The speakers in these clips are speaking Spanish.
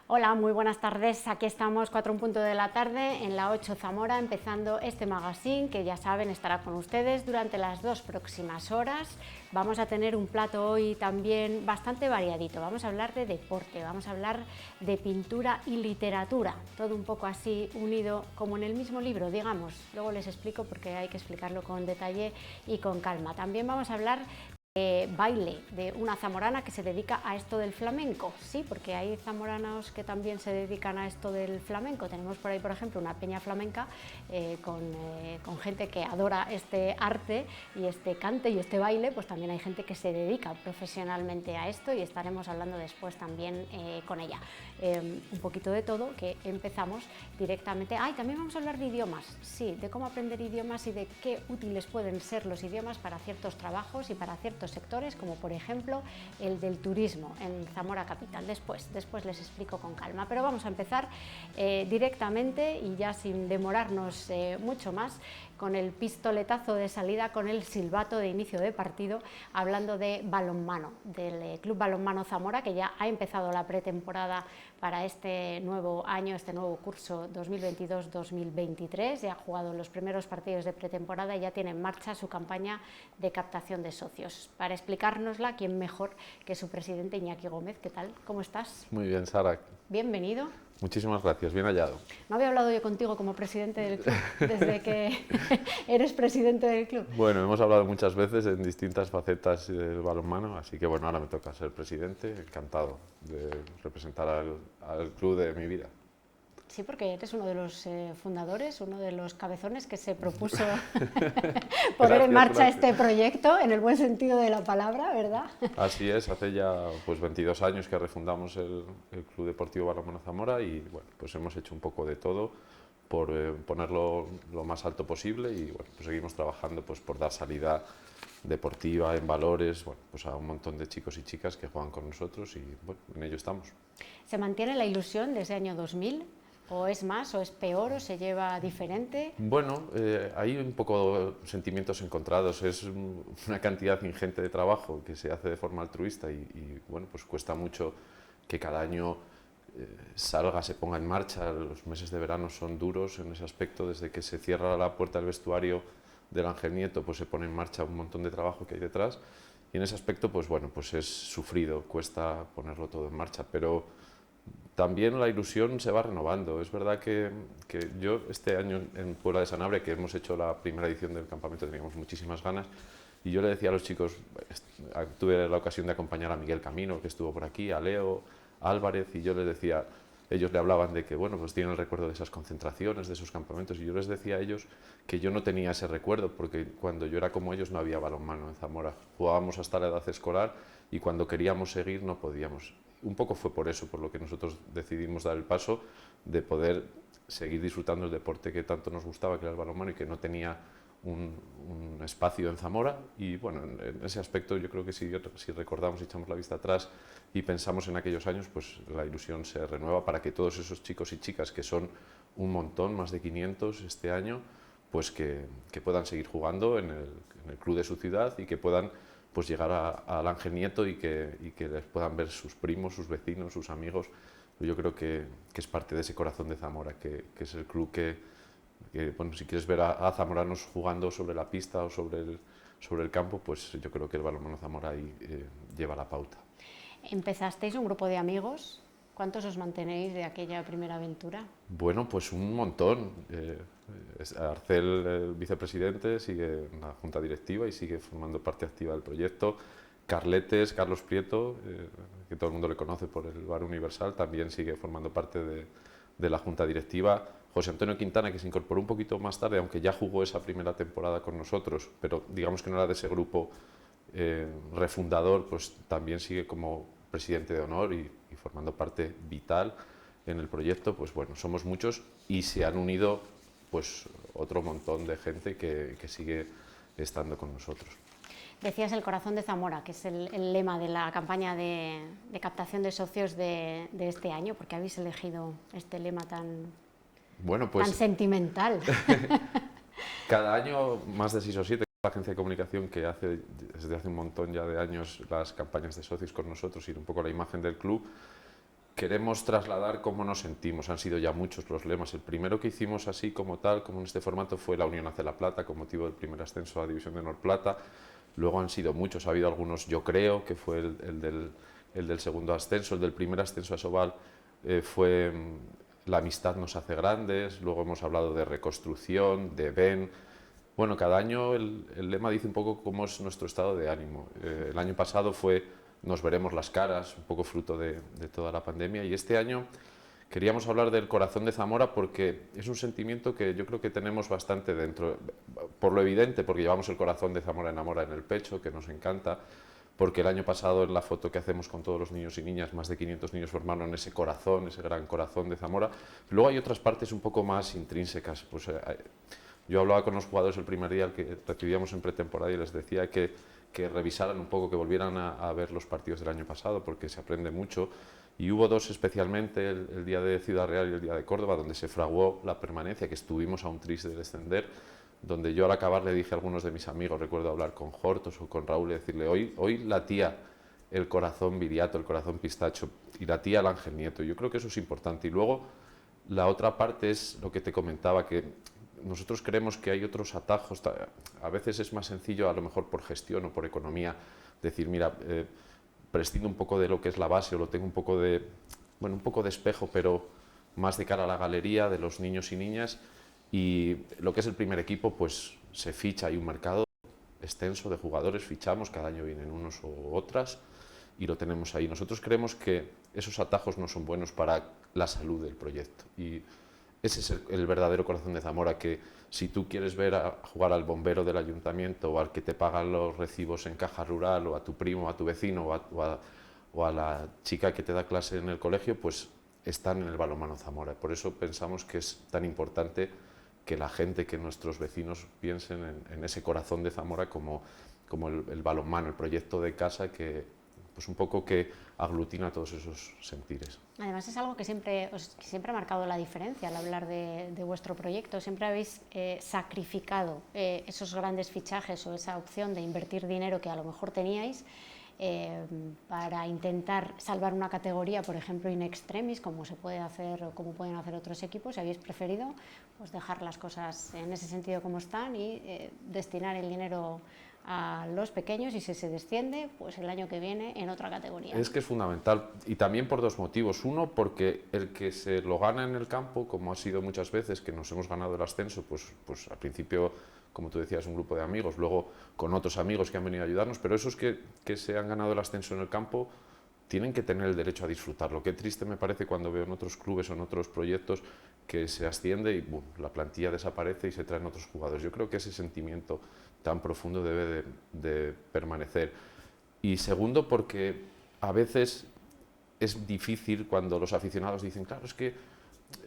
Hola, muy buenas tardes. Aquí estamos, 4 en punto de la tarde, en la 8 Zamora, empezando este magazine que ya saben estará con ustedes durante las 2 próximas horas. Vamos a tener un plato hoy también bastante variadito. Vamos a hablar de deporte, vamos a hablar de pintura y literatura, todo un poco así unido como en el mismo libro, digamos. Luego les explico porque hay que explicarlo con detalle y con calma. También vamos a hablar baile de una zamorana que se dedica a esto del flamenco, sí, porque hay zamoranos que también se dedican a esto del flamenco. Tenemos por ahí, por ejemplo, una peña flamenca con gente que adora este arte y este cante y este baile, pues también hay gente que se dedica profesionalmente a esto y estaremos hablando después también con ella. Un poquito de todo, que empezamos directamente. También vamos a hablar de idiomas, sí, de cómo aprender idiomas y de qué útiles pueden ser los idiomas para ciertos trabajos y para ciertos sectores, como por ejemplo el del turismo en Zamora Capital. Después les explico con calma, pero vamos a empezar directamente y ya sin demorarnos mucho más, con el pistoletazo de salida, con el silbato de inicio de partido, hablando de balonmano, del Club Balonmano Zamora, que ya ha empezado la pretemporada para este nuevo año, este nuevo curso 2022-2023, ya ha jugado los primeros partidos de pretemporada y ya tiene en marcha su campaña de captación de socios. Para explicárnosla, ¿quién mejor que su presidente Iñaki Gómez? ¿Qué tal? ¿Cómo estás? Muy bien, Sara. Bienvenido. Muchísimas gracias, bien hallado. No había hablado yo contigo como presidente del club desde que eres presidente del club. Bueno, hemos hablado muchas veces en distintas facetas del balonmano, así que bueno, ahora me toca ser presidente, encantado de representar al club de mi vida. Sí, porque eres uno de los fundadores, uno de los cabezones que se propuso poner en marcha este proyecto, en el buen sentido de la palabra, ¿verdad? Así es, hace ya pues 22 años que refundamos el Club Deportivo Balonmano Zamora y bueno, pues hemos hecho un poco de todo por ponerlo lo más alto posible y bueno, pues seguimos trabajando pues por dar salida deportiva, en valores, bueno, pues a un montón de chicos y chicas que juegan con nosotros y bueno, en ello estamos. ¿Se mantiene la ilusión de ese año 2000? ¿O es más, o es peor, o se lleva diferente? Bueno, hay un poco sentimientos encontrados, es una cantidad ingente de trabajo que se hace de forma altruista y bueno, pues cuesta mucho que cada año salga, se ponga en marcha. Los meses de verano son duros en ese aspecto, desde que se cierra la puerta del vestuario del Ángel Nieto, pues se pone en marcha un montón de trabajo que hay detrás y en ese aspecto, pues bueno, pues es sufrido, cuesta ponerlo todo en marcha, pero también la ilusión se va renovando. Es verdad que yo este año en Puebla de Sanabria, que hemos hecho la primera edición del campamento, teníamos muchísimas ganas y yo le decía a los chicos, tuve la ocasión de acompañar a Miguel Camino, que estuvo por aquí, a Leo Álvarez, y yo les decía, ellos le hablaban de que, bueno, pues tienen el recuerdo de esas concentraciones, de esos campamentos, y yo les decía a ellos que yo no tenía ese recuerdo, porque cuando yo era como ellos no había balonmano en Zamora. Jugábamos hasta la edad escolar y cuando queríamos seguir no podíamos. Un poco fue por eso, por lo que nosotros decidimos dar el paso de poder seguir disfrutando el deporte que tanto nos gustaba, que era el balonmano, y que no tenía un espacio en Zamora. Y bueno, en ese aspecto yo creo que si recordamos y echamos la vista atrás y pensamos en aquellos años, pues la ilusión se renueva para que todos esos chicos y chicas, que son un montón, más de 500 este año, pues que puedan seguir jugando en el club de su ciudad y que puedan pues llegar al Ángel Nieto y que les puedan ver sus primos, sus vecinos, sus amigos. Yo creo que es parte de ese corazón de Zamora, que es el club que bueno, si quieres ver a zamoranos jugando sobre la pista o sobre el campo, pues yo creo que el balonmano Zamora ahí lleva la pauta. ¿Empezasteis un grupo de amigos? ¿Cuántos os mantenéis de aquella primera aventura? Bueno, pues un montón. Arcel, el vicepresidente, sigue en la junta directiva y sigue formando parte activa del proyecto. Carletes, Carlos Prieto, que todo el mundo le conoce por el Bar Universal, también sigue formando parte de la junta directiva. José Antonio Quintana, que se incorporó un poquito más tarde, aunque ya jugó esa primera temporada con nosotros, pero digamos que no era de ese grupo refundador, pues también sigue como presidente de honor y formando parte vital en el proyecto. Pues bueno, somos muchos y se han unido pues otro montón de gente que sigue estando con nosotros. Decías el corazón de Zamora, que es el lema de la campaña de captación de socios de este año. ¿Por qué habéis elegido este lema tan sentimental? Cada año más de 6 o 7, la agencia de comunicación que hace desde hace un montón ya de años las campañas de socios con nosotros y un poco la imagen del club, queremos trasladar cómo nos sentimos. Han sido ya muchos los lemas. El primero que hicimos así como tal, como en este formato, fue la Unión hace la Plata, con motivo del primer ascenso a la División de Honor Plata. Luego han sido muchos, ha habido algunos, yo creo, que fue el del segundo ascenso. El del primer ascenso a Sobal fue la amistad nos hace grandes. Luego hemos hablado de reconstrucción, de ven. Bueno, cada año el lema dice un poco cómo es nuestro estado de ánimo. El año pasado fue nos veremos las caras, un poco fruto de toda la pandemia, y este año queríamos hablar del corazón de Zamora porque es un sentimiento que yo creo que tenemos bastante dentro, por lo evidente, porque llevamos el corazón de Zamora Enamora en el pecho, que nos encanta, porque el año pasado en la foto que hacemos con todos los niños y niñas, más de 500 niños formaron ese corazón, ese gran corazón de Zamora. Luego hay otras partes un poco más intrínsecas. Pues, yo hablaba con los jugadores el primer día que recibíamos en pretemporada y les decía que revisaran un poco, que volvieran a ver los partidos del año pasado, porque se aprende mucho. Y hubo dos especialmente, el día de Ciudad Real y el día de Córdoba, donde se fraguó la permanencia, que estuvimos a un tris de descender, donde yo al acabar le dije a algunos de mis amigos, recuerdo hablar con Hortos o con Raúl y decirle, hoy latía el corazón Viriato, el corazón Pistacho, y latía el Ángel Nieto. Yo creo que eso es importante. Y luego la otra parte es lo que te comentaba, que nosotros creemos que hay otros atajos. A veces es más sencillo, a lo mejor por gestión o por economía, decir, mira, prescindo un poco de lo que es la base o lo tengo un poco de, bueno, un poco de espejo, pero más de cara a la galería de los niños y niñas. Y lo que es el primer equipo, pues se ficha, hay un mercado extenso de jugadores, fichamos, cada año vienen unos u otras y lo tenemos ahí. Nosotros creemos que esos atajos no son buenos para la salud del proyecto. Y ese es el verdadero corazón de Zamora, que si tú quieres ver a jugar al bombero del ayuntamiento o al que te pagan los recibos en caja rural o a tu primo, o a tu vecino o a la chica que te da clase en el colegio, pues están en el balonmano Zamora. Por eso pensamos que es tan importante que la gente, que nuestros vecinos piensen en ese corazón de Zamora como el balonmano, el proyecto de casa que, pues un poco que aglutina todos esos sentires. Además es algo que siempre ha marcado la diferencia al hablar de vuestro proyecto. Siempre habéis sacrificado esos grandes fichajes o esa opción de invertir dinero que a lo mejor teníais para intentar salvar una categoría, por ejemplo in extremis, como se puede hacer o como pueden hacer otros equipos, y habéis preferido pues dejar las cosas en ese sentido como están y destinar el dinero a los pequeños, y si se desciende, pues el año que viene en otra categoría. Es que es fundamental, y también por dos motivos. Uno, porque el que se lo gana en el campo, como ha sido muchas veces, que nos hemos ganado el ascenso, pues al principio, como tú decías, un grupo de amigos, luego con otros amigos que han venido a ayudarnos, pero esos que se han ganado el ascenso en el campo tienen que tener el derecho a disfrutarlo. Qué triste me parece cuando veo en otros clubes o en otros proyectos que se asciende y la plantilla desaparece y se traen otros jugadores. Yo creo que ese sentimiento tan profundo debe de permanecer. Y segundo, porque a veces es difícil cuando los aficionados dicen, claro, es que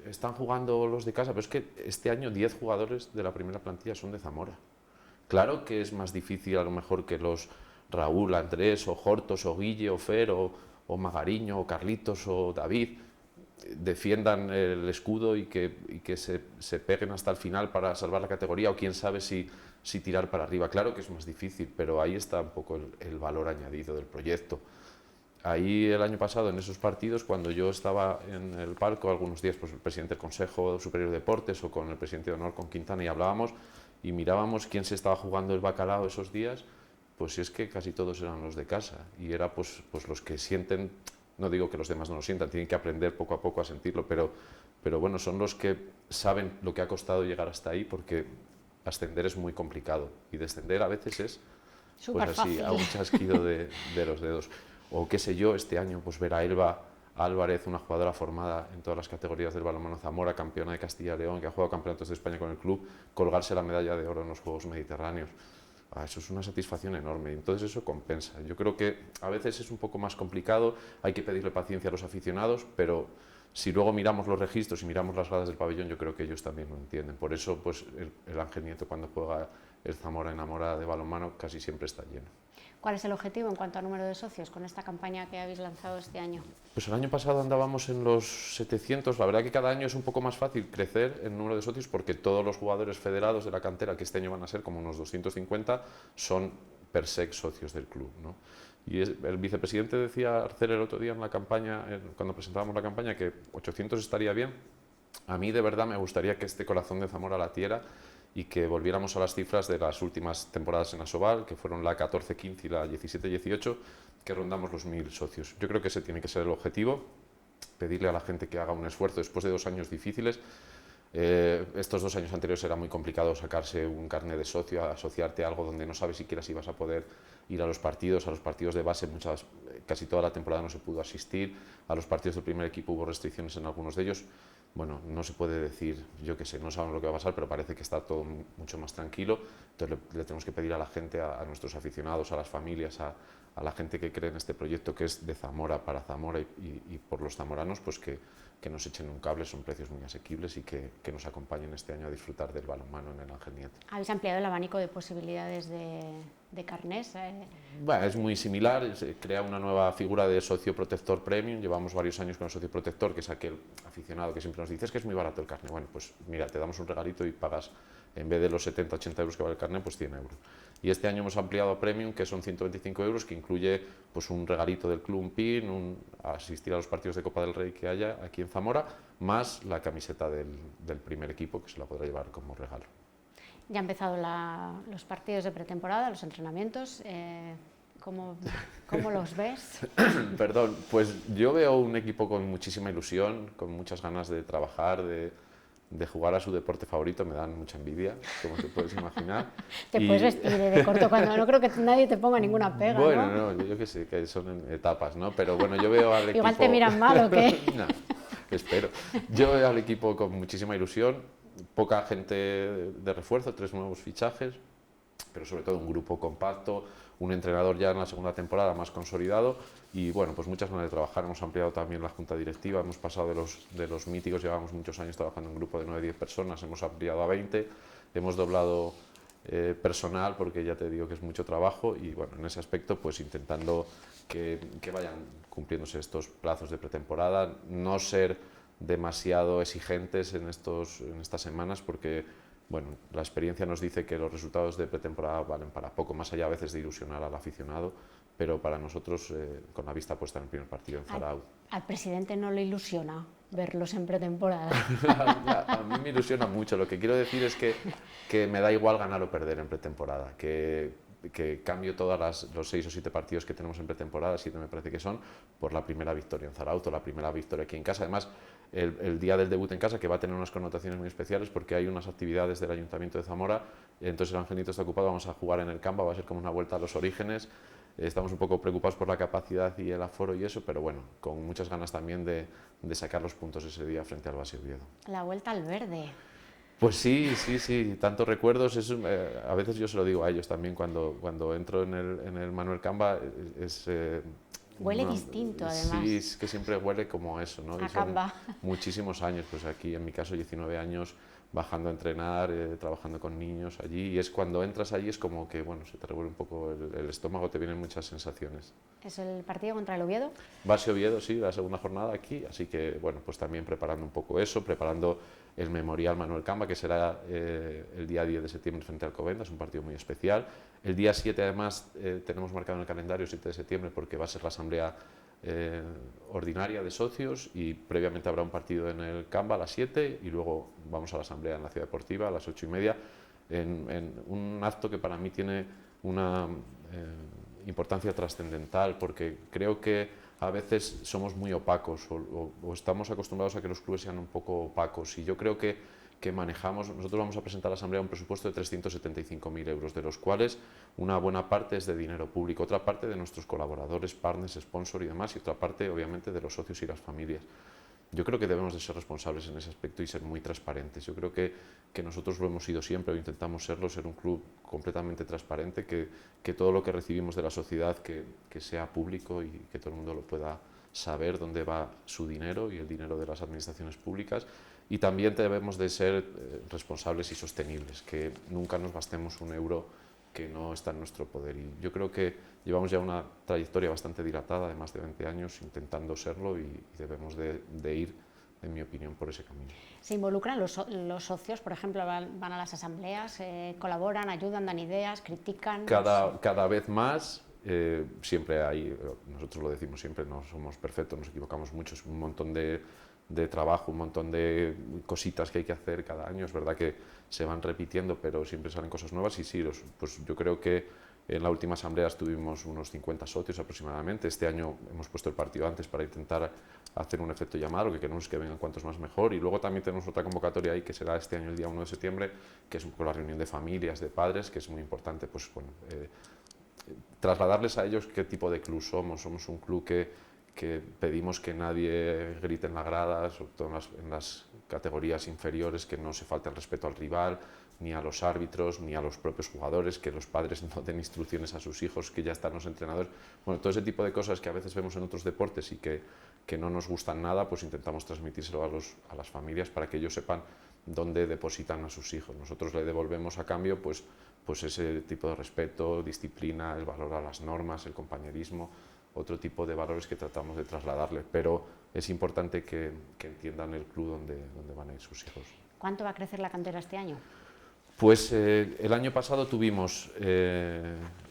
están jugando los de casa, pero es que este año 10 jugadores de la primera plantilla son de Zamora. Claro que es más difícil a lo mejor que los Raúl, Andrés, o Hortos, o Guille, o Fer, o Magariño, o Carlitos, o David defiendan el escudo y que se peguen hasta el final para salvar la categoría, o quién sabe si tirar para arriba. Claro que es más difícil, pero ahí está un poco el valor añadido del proyecto. Ahí el año pasado, en esos partidos, cuando yo estaba en el palco, algunos días, pues el presidente del Consejo Superior de Deportes o con el presidente de honor, con Quintana, y hablábamos y mirábamos quién se estaba jugando el bacalao esos días, pues es que casi todos eran los de casa, y era pues los que sienten, no digo que los demás no lo sientan, tienen que aprender poco a poco a sentirlo, pero bueno, son los que saben lo que ha costado llegar hasta ahí, porque ascender es muy complicado y descender a veces es pues así, a un chasquido de los dedos. O qué sé yo, este año pues ver a Elba Álvarez, una jugadora formada en todas las categorías del balonmano Zamora, campeona de Castilla y León, que ha jugado campeonatos de España con el club, colgarse la medalla de oro en los Juegos Mediterráneos. Eso es una satisfacción enorme, entonces eso compensa. Yo creo que a veces es un poco más complicado, hay que pedirle paciencia a los aficionados, pero si luego miramos los registros y miramos las gradas del pabellón, yo creo que ellos también lo entienden. Por eso pues el Ángel Nieto, cuando juega el Zamora Enamora de balonmano, casi siempre está lleno. ¿Cuál es el objetivo en cuanto a número de socios con esta campaña que habéis lanzado este año? Pues el año pasado andábamos en los 700, la verdad que cada año es un poco más fácil crecer en número de socios porque todos los jugadores federados de la cantera, que este año van a ser como unos 250, son per se socios del club, ¿no? Y el vicepresidente decía, Arcel, el otro día en la campaña, cuando presentábamos la campaña, que 800 estaría bien. A mí de verdad me gustaría que este corazón de Zamora latiera y que volviéramos a las cifras de las últimas temporadas en Asobal, que fueron la 14-15 y la 17-18, que rondamos los 1000 socios. Yo creo que ese tiene que ser el objetivo, pedirle a la gente que haga un esfuerzo después de 2 años difíciles. Estos 2 años anteriores era muy complicado sacarse un carnet de socio, asociarte a algo donde no sabes siquiera si vas a poder ir a los partidos de base, casi toda la temporada no se pudo asistir, a los partidos del primer equipo hubo restricciones en algunos de ellos. Bueno, no se puede decir, yo qué sé, no sabemos lo que va a pasar, pero parece que está todo mucho más tranquilo. Entonces le tenemos que pedir a la gente, a nuestros aficionados, a las familias, a la gente que cree en este proyecto que es de Zamora para Zamora y por los zamoranos, pues que nos echen un cable, son precios muy asequibles y que nos acompañen este año a disfrutar del balonmano en el Ángel Nieto. ¿Habéis ampliado el abanico de posibilidades de carnés? Bueno, es muy similar, se crea una nueva figura de socio protector premium, llevamos varios años con el socio protector, que es aquel aficionado que siempre nos dice, es que es muy barato el carné. Bueno, pues mira, te damos un regalito y pagas, en vez de los 70-80 euros que vale el carné, pues 100 euros. Y este año hemos ampliado a premium, que son 125 euros, que incluye pues un regalito del club, un pin, asistir a los partidos de Copa del Rey que haya aquí en Zamora, más la camiseta del primer equipo, que se la podrá llevar como regalo. Ya han empezado los partidos de pretemporada, los entrenamientos. ¿Cómo los ves? Perdón, pues yo veo un equipo con muchísima ilusión, con muchas ganas de trabajar, de jugar a su deporte favorito. Me dan mucha envidia, como te puedes imaginar. Te puedes vestir de corto cuando no creo que nadie te ponga ninguna pega, bueno, ¿no? No, yo que sé, que son etapas, ¿no? Pero bueno, yo veo al equipo... Igual te miran mal, ¿o qué? No, espero. Yo veo al equipo con muchísima ilusión, poca gente de refuerzo, 3 nuevos fichajes, pero sobre todo un grupo compacto, un entrenador ya en la segunda temporada más consolidado y bueno, pues muchas ganas de trabajar. Hemos ampliado también la junta directiva, hemos pasado de los míticos, llevamos muchos años trabajando en un grupo de 9-10 personas, hemos ampliado a 20, hemos doblado personal porque ya te digo que es mucho trabajo y bueno, en ese aspecto pues intentando que vayan cumpliéndose estos plazos de pretemporada, no ser demasiado exigentes en estas semanas porque bueno, la experiencia nos dice que los resultados de pretemporada valen para poco, más allá a veces de ilusionar al aficionado, pero para nosotros, con la vista puesta en el primer partido en Zarauz. ¿Al presidente no le ilusiona verlos en pretemporada? A mí me ilusiona mucho, lo que quiero decir es que me da igual ganar o perder en pretemporada, que cambio todos los 6 o 7 partidos que tenemos en pretemporada, 7 me parece que son, por la primera victoria en Zarauz o la primera victoria aquí en casa. Además, el día del debut en casa, que va a tener unas connotaciones muy especiales porque hay unas actividades del Ayuntamiento de Zamora, entonces el Angelito está ocupado, vamos a jugar en el campo, va a ser como una vuelta a los orígenes. Estamos un poco preocupados por la capacidad y el aforo y eso, pero bueno, con muchas ganas también de sacar los puntos ese día frente al Basi Oviedo. La vuelta al verde. Pues sí, tantos recuerdos, a veces yo se lo digo a ellos también cuando entro en el Manuel Camba, huele distinto además. Sí, es que siempre huele como eso, ¿no? A y son Camba. Muchísimos años, pues aquí en mi caso 19 años bajando a entrenar, trabajando con niños allí, y es cuando entras allí es como que, bueno, se te revuelve un poco el estómago, te vienen muchas sensaciones. ¿Es el partido contra el Oviedo? Basi Oviedo, sí, la segunda jornada aquí, así que, bueno, pues también preparando un poco eso, preparando el Memorial Manuel Camba, que será el día 10 de septiembre frente al Alcobendas, un partido muy especial. El día 7, además, tenemos marcado en el calendario, 7 de septiembre, porque va a ser la asamblea ordinaria de socios y previamente habrá un partido en el Camba a las 7 y luego vamos a la asamblea en la Ciudad Deportiva a las 8:30 en un acto que para mí tiene una importancia trascendental porque creo que a veces somos muy opacos o estamos acostumbrados a que los clubes sean un poco opacos y yo creo que nosotros vamos a presentar a la Asamblea un presupuesto de 375.000 euros, de los cuales una buena parte es de dinero público, otra parte de nuestros colaboradores, partners, sponsors y demás, y otra parte obviamente de los socios y las familias. Yo creo que debemos de ser responsables en ese aspecto y ser muy transparentes. Yo creo que nosotros lo hemos sido siempre o intentamos serlo, ser un club completamente transparente, que todo lo que recibimos de la sociedad que sea público y que todo el mundo lo pueda saber dónde va su dinero y el dinero de las administraciones públicas. Y también debemos de ser responsables y sostenibles, que nunca nos gastemos un euro que no está en nuestro poder. Y yo creo que llevamos ya una trayectoria bastante dilatada, de más de 20 años, intentando serlo y debemos de ir, en mi opinión, por ese camino. ¿Se involucran los socios? Por ejemplo, van a las asambleas, colaboran, ayudan, dan ideas, critican. Cada vez más. siempre hay, nosotros lo decimos siempre, no somos perfectos, nos equivocamos mucho, es un montón de trabajo, un montón de cositas que hay que hacer cada año. Es verdad que se van repitiendo, pero siempre salen cosas nuevas y sí, pues yo creo que en la última asamblea tuvimos unos 50 socios aproximadamente. Este año hemos puesto el partido antes para intentar hacer un efecto llamado, lo que queremos es que vengan cuantos más mejor. Y luego también tenemos otra convocatoria ahí que será este año el día 1 de septiembre, que es con la reunión de familias, de padres, que es muy importante, pues bueno, trasladarles a ellos qué tipo de club somos. Somos un club que pedimos que nadie grite en la grada, sobre todo en las categorías inferiores, que no se falte el respeto al rival, ni a los árbitros, ni a los propios jugadores, que los padres no den instrucciones a sus hijos, que ya están los entrenadores. Bueno, todo ese tipo de cosas que a veces vemos en otros deportes y que no nos gustan nada, pues intentamos transmitírselo a las familias para que ellos sepan dónde depositan a sus hijos. Nosotros le devolvemos a cambio pues ese tipo de respeto, disciplina, el valor a las normas, el compañerismo, otro tipo de valores que tratamos de trasladarles, pero es importante que entiendan el club donde van a ir sus hijos. ¿Cuánto va a crecer la cantera este año? Pues el año pasado tuvimos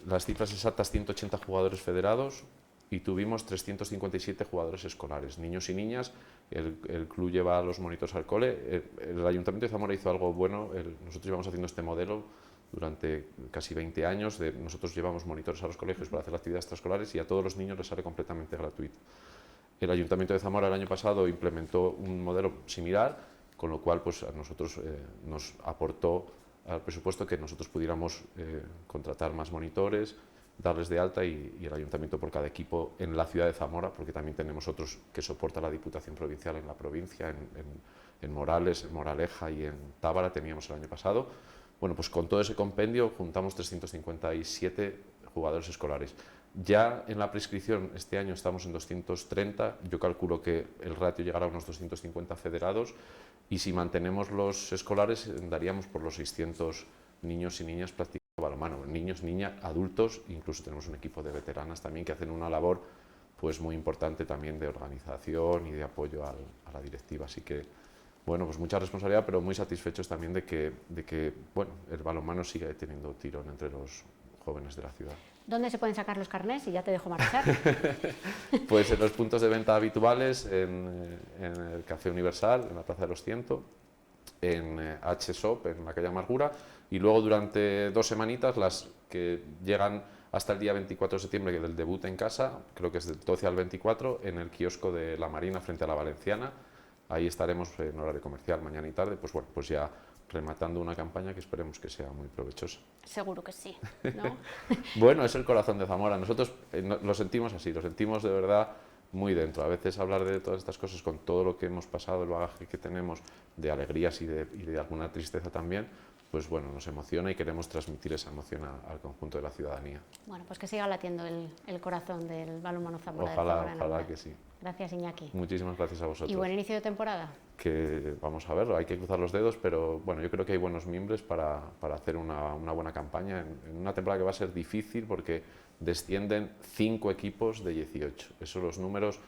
las cifras exactas 180 jugadores federados y tuvimos 357 jugadores escolares, niños y niñas. El club lleva a los monitores al cole. El Ayuntamiento de Zamora hizo algo bueno. Nosotros llevamos haciendo este modelo durante casi 20 años. Nosotros llevamos monitores a los colegios para hacer actividades extraescolares y a todos los niños les sale completamente gratuito. El Ayuntamiento de Zamora el año pasado implementó un modelo similar, con lo cual pues, a nosotros nos aportó al presupuesto que nosotros pudiéramos contratar más monitores, darles de alta y el Ayuntamiento por cada equipo en la ciudad de Zamora, porque también tenemos otros que soporta la Diputación Provincial en la provincia, en Morales, en Moraleja y en Tábara teníamos el año pasado. Bueno, pues con todo ese compendio juntamos 357 jugadores escolares. Ya en la prescripción este año estamos en 230, yo calculo que el ratio llegará a unos 250 federados y si mantenemos los escolares daríamos por los 600 niños y niñas practicando balonmano, niños, niñas, adultos, incluso tenemos un equipo de veteranas también que hacen una labor pues muy importante también de organización y de apoyo a la directiva, así que bueno, pues mucha responsabilidad, pero muy satisfechos también de que bueno, el balonmano sigue teniendo tirón entre los jóvenes de la ciudad. ¿Dónde se pueden sacar los carnés? Y ya te dejo marchar. Pues en los puntos de venta habituales, en el Café Universal, en la Plaza de los 100, en H-Shop, en la calle Amargura, y luego durante 2 semanitas, las que llegan hasta el día 24 de septiembre, que es el debut en casa, creo que es del 12 al 24, en el kiosco de la Marina frente a la Valenciana. Ahí estaremos en horario comercial mañana y tarde, pues bueno, pues ya rematando una campaña que esperemos que sea muy provechosa. Seguro que sí, ¿no? Bueno, es el corazón de Zamora. Nosotros lo sentimos así, lo sentimos de verdad muy dentro. A veces hablar de todas estas cosas con todo lo que hemos pasado, el bagaje que tenemos de alegrías y de alguna tristeza también, pues bueno, nos emociona y queremos transmitir esa emoción al conjunto de la ciudadanía. Bueno, pues que siga latiendo el corazón del balonmano Zamora. Ojalá que sí. Gracias, Iñaki. Muchísimas gracias a vosotros. Y buen inicio de temporada. Que vamos a verlo, hay que cruzar los dedos, pero bueno, yo creo que hay buenos mimbres para hacer una buena campaña en una temporada que va a ser difícil porque descienden 5 equipos de 18. Eso los números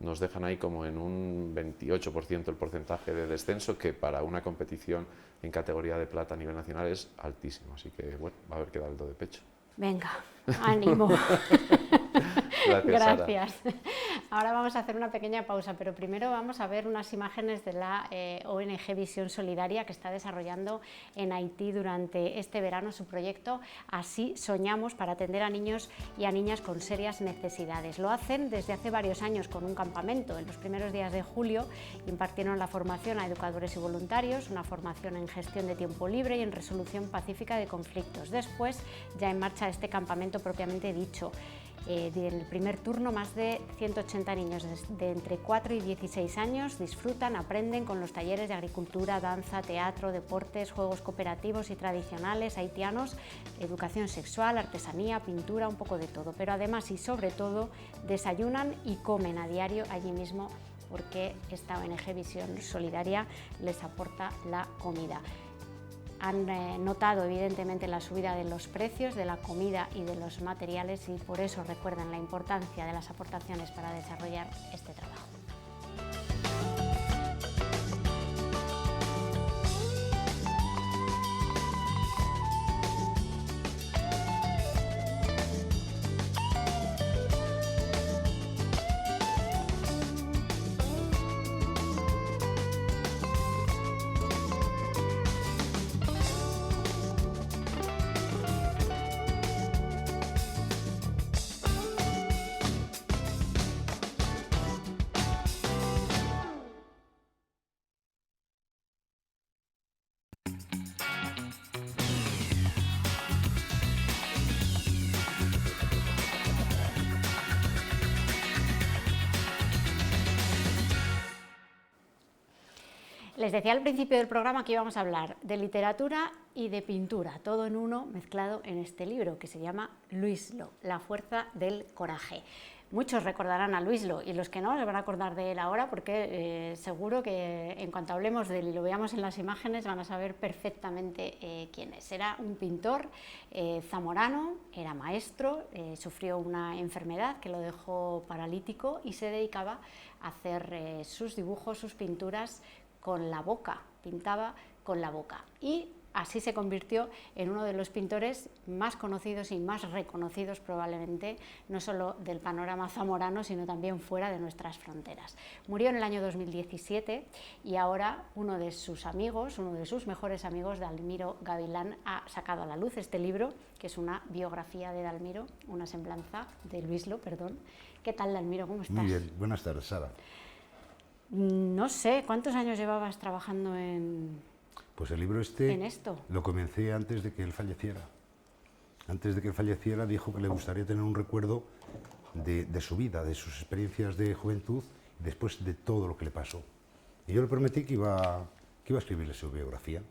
nos dejan ahí como en un 28% el porcentaje de descenso, que para una competición en categoría de plata a nivel nacional es altísimo. Así que bueno, va a haber que dar el do de pecho. Venga, ánimo. Gracias. Ahora vamos a hacer una pequeña pausa, pero primero vamos a ver unas imágenes de la ONG Visión Solidaria que está desarrollando en Haití durante este verano su proyecto Así Soñamos, para atender a niños y a niñas con serias necesidades. Lo hacen desde hace varios años con un campamento. En los primeros días de julio impartieron la formación a educadores y voluntarios, una formación en gestión de tiempo libre y en resolución pacífica de conflictos. Después ya en marcha este campamento propiamente dicho. En el primer turno, más de 180 niños de entre 4 y 16 años disfrutan, aprenden con los talleres de agricultura, danza, teatro, deportes, juegos cooperativos y tradicionales haitianos, educación sexual, artesanía, pintura, un poco de todo. Pero además y sobre todo desayunan y comen a diario allí mismo, porque esta ONG Visión Solidaria les aporta la comida. Han notado evidentemente la subida de los precios de la comida y de los materiales y por eso recuerdan la importancia de las aportaciones para desarrollar este trabajo. Les decía al principio del programa que íbamos a hablar de literatura y de pintura, todo en uno mezclado en este libro que se llama Luislo, la fuerza del coraje. Muchos recordarán a Luislo y los que no se van a acordar de él ahora porque seguro que en cuanto hablemos de él y lo veamos en las imágenes van a saber perfectamente quién es. Era un pintor zamorano, era maestro, sufrió una enfermedad que lo dejó paralítico y se dedicaba a hacer sus dibujos, sus pinturas con la boca, pintaba con la boca y así se convirtió en uno de los pintores más conocidos y más reconocidos probablemente, no solo del panorama zamorano, sino también fuera de nuestras fronteras. Murió en el año 2017 y ahora uno de sus amigos, uno de sus mejores amigos, Dalmiro Gavilán, ha sacado a la luz este libro, que es una biografía de Dalmiro, una semblanza de Luislo, perdón. ¿Qué tal, Dalmiro? ¿Cómo estás? Muy bien, buenas tardes, Sara. No sé, ¿cuántos años llevabas trabajando en Pues el libro esto? Lo comencé antes de que él falleciera. Antes de que él falleciera dijo que le gustaría tener un recuerdo de su vida, de sus experiencias de juventud, y después de todo lo que le pasó. Y yo le prometí que iba a escribirle su biografía.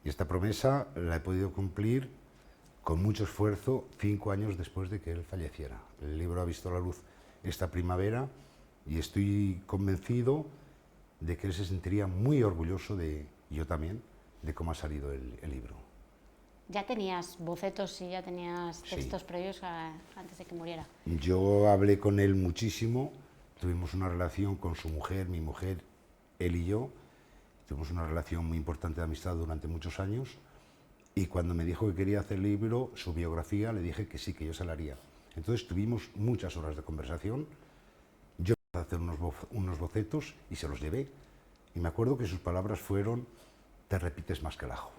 Y esta promesa la he podido cumplir con mucho esfuerzo 5 años después de que él falleciera. El libro ha visto la luz esta primavera y estoy convencido de que él se sentiría muy orgulloso y yo también, de cómo ha salido el libro. ¿Ya tenías bocetos y ya tenías textos Sí. previos antes de que muriera? Yo hablé con él muchísimo, tuvimos una relación con su mujer, mi mujer, él y yo, tuvimos una relación muy importante de amistad durante muchos años, y cuando me dijo que quería hacer el libro, su biografía, le dije que sí, que yo se la haría. Entonces tuvimos muchas horas de conversación, yo empecé a hacer unos bocetos y se los llevé, y me acuerdo que sus palabras fueron: te repites más que el ajo.